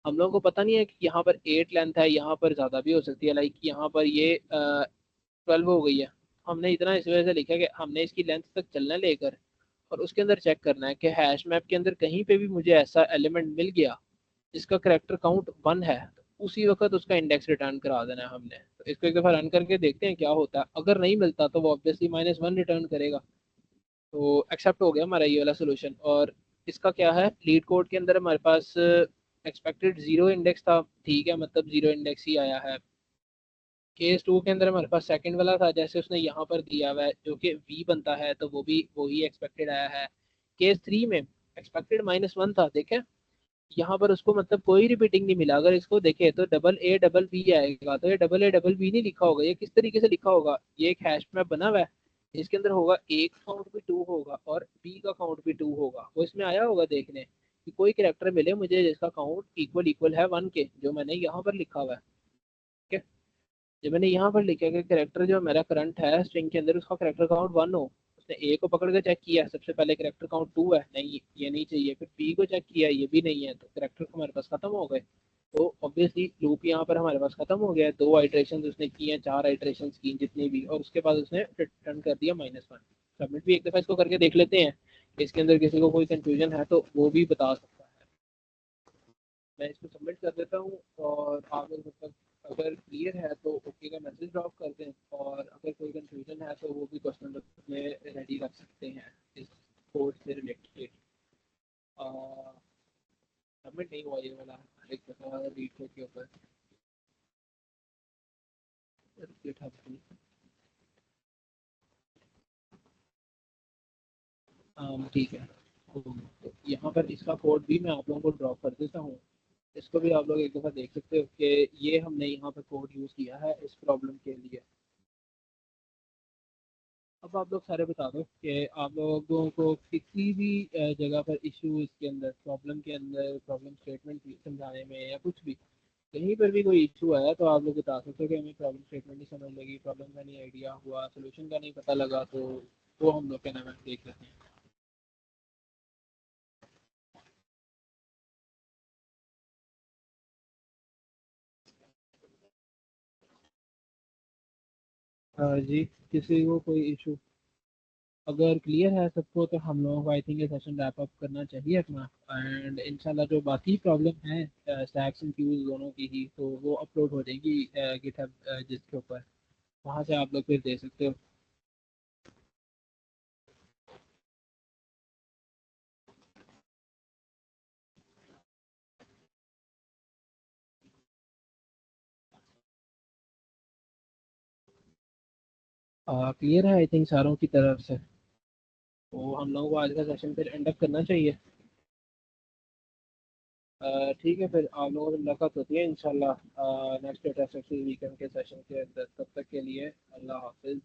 हम लोगों को पता नहीं है कि यहाँ पर 8 लेंथ है, यहाँ पर ज़्यादा भी हो सकती है, लाइक यहाँ पर ये 12 हो गई है। हमने इतना इस वजह से लिखा कि हमने इसकी लेंथ तक चलना लेकर और उसके अंदर चेक करना है कि हैश मैप के अंदर कहीं पे भी मुझे ऐसा एलिमेंट मिल गया जिसका करेक्टर काउंट 1 है, तो उसी वक्त उसका इंडेक्स रिटर्न करा देना है हमने। तो इसको एक दफ़ा रन करके देखते हैं क्या होता है। अगर नहीं मिलता तो वो ऑब्वियसली -1 रिटर्न करेगा। तो एक्सेप्ट हो गया हमारा ये वाला सोल्यूशन। और इसका क्या है, लीड कोड के अंदर हमारे पास एक्सपेक्टेड 0 इंडेक्स था, ठीक है, मतलब 0 इंडेक्स ही आया है। केस 2 के अंदर हमारे पास सेकंड वाला था जैसे उसने यहाँ पर दिया हुआ है जो कि वी बनता है, तो वो भी वही एक्सपेक्टेड आया है। केस 3 में एक्सपेक्टेड -1 था, देखें यहाँ पर उसको मतलब कोई रिपीटिंग नहीं मिला। अगर इसको देखे तो डबल ए डबल बी आएगा, तो ये डबल ए डबल बी नहीं लिखा होगा। ये किस तरीके से लिखा होगा, ये एक हैश मैप बना हुआ है, इसके अंदर होगा ए का काउंट भी 2 होगा और बी का काउंट भी 2 होगा। वो इसमें आया होगा देखने कि कोई कैरेक्टर मिले मुझे जिसका काउंट इक्वल इक्वल है 1 के, जो मैंने यहाँ पर लिखा हुआ है। ठीक है, जो मैंने यहाँ पर लिखा है कि करेक्टर जो मेरा करंट है स्ट्रिंग के अंदर उसका करेक्टर काउंट 1 हो। उसने ए को पकड़ के चेक किया, सबसे पहले करेक्टर काउंट 2 है, नहीं ये नहीं चाहिए। फिर बी को चेक किया, ये भी नहीं है, तो करेक्टर हमारे पास खत्म हो गए। तो ऑब्वियसली लूप यहाँ पर हमारे पास खत्म हो गया है। 2 आइट्रेशन उसने की हैं, 4 आइट्रेशन की जितनी भी, और उसके बाद उसने रिटर्न कर दिया -1। सबमिट भी एक दफा इसको करके देख लेते हैं, इसके अंदर किसी को कोई कंफ्यूजन है तो वो भी बता सकता है। मैं इसको सबमिट कर देता हूँ, और आप लोग मतलब अगर क्लियर है तो ओके का मैसेज ड्रॉप कर दें, और अगर कोई कंफ्यूजन है तो वो भी क्वेश्चन में रेडी रख सकते हैं इस कोड से रिलेटेड। सबमिट नहीं हुआ ये वाला, एक दफ़ा रीड के ऊपर GitHub पे। ठीक है, तो यहाँ पर इसका कोड भी मैं आप लोगों को ड्रॉप कर देता हूँ। इसको भी आप लोग एक दफ़ा देख सकते हो कि ये हमने यहाँ पर कोड यूज़ किया है इस प्रॉब्लम के लिए। अब आप लोग सारे बता दो कि आप लोगों को किसी भी जगह पर इशू इसके अंदर प्रॉब्लम के अंदर प्रॉब्लम स्टेटमेंट समझाने में या कुछ भी कहीं पर भी कोई इशू आया तो आप लोग बता सकते हो कि हमें प्रॉब्लम स्टेटमेंट नहीं समझ लगी, प्रॉब्लम का नहीं आइडिया हुआ, सोल्यूशन का नहीं पता लगा, तो वो हम लोग क्या नाम है देख लेते हैं। जी, किसी को कोई इशू अगर क्लियर है सबको तो हम लोगों को आई थिंक ये सेशन रैप अप करना चाहिए अपना। एंड इंशाल्लाह जो बाकी प्रॉब्लम है स्टैक्स एंड क्यूज दोनों की ही, तो वो अपलोड हो जाएगी गिटहब जिसके ऊपर, वहाँ से आप लोग फिर दे सकते हो। क्लियर है आई थिंक सारों की तरफ से, तो हम लोगों को आज का सेशन फिर एंड अप करना चाहिए। ठीक है, फिर आप लोगों से मुलाकात होती है इंशाल्लाह नेक्स्ट डेटा सेक्शन वीकेंड के सेशन के अंदर। तब तक के लिए अल्लाह हाफिज़।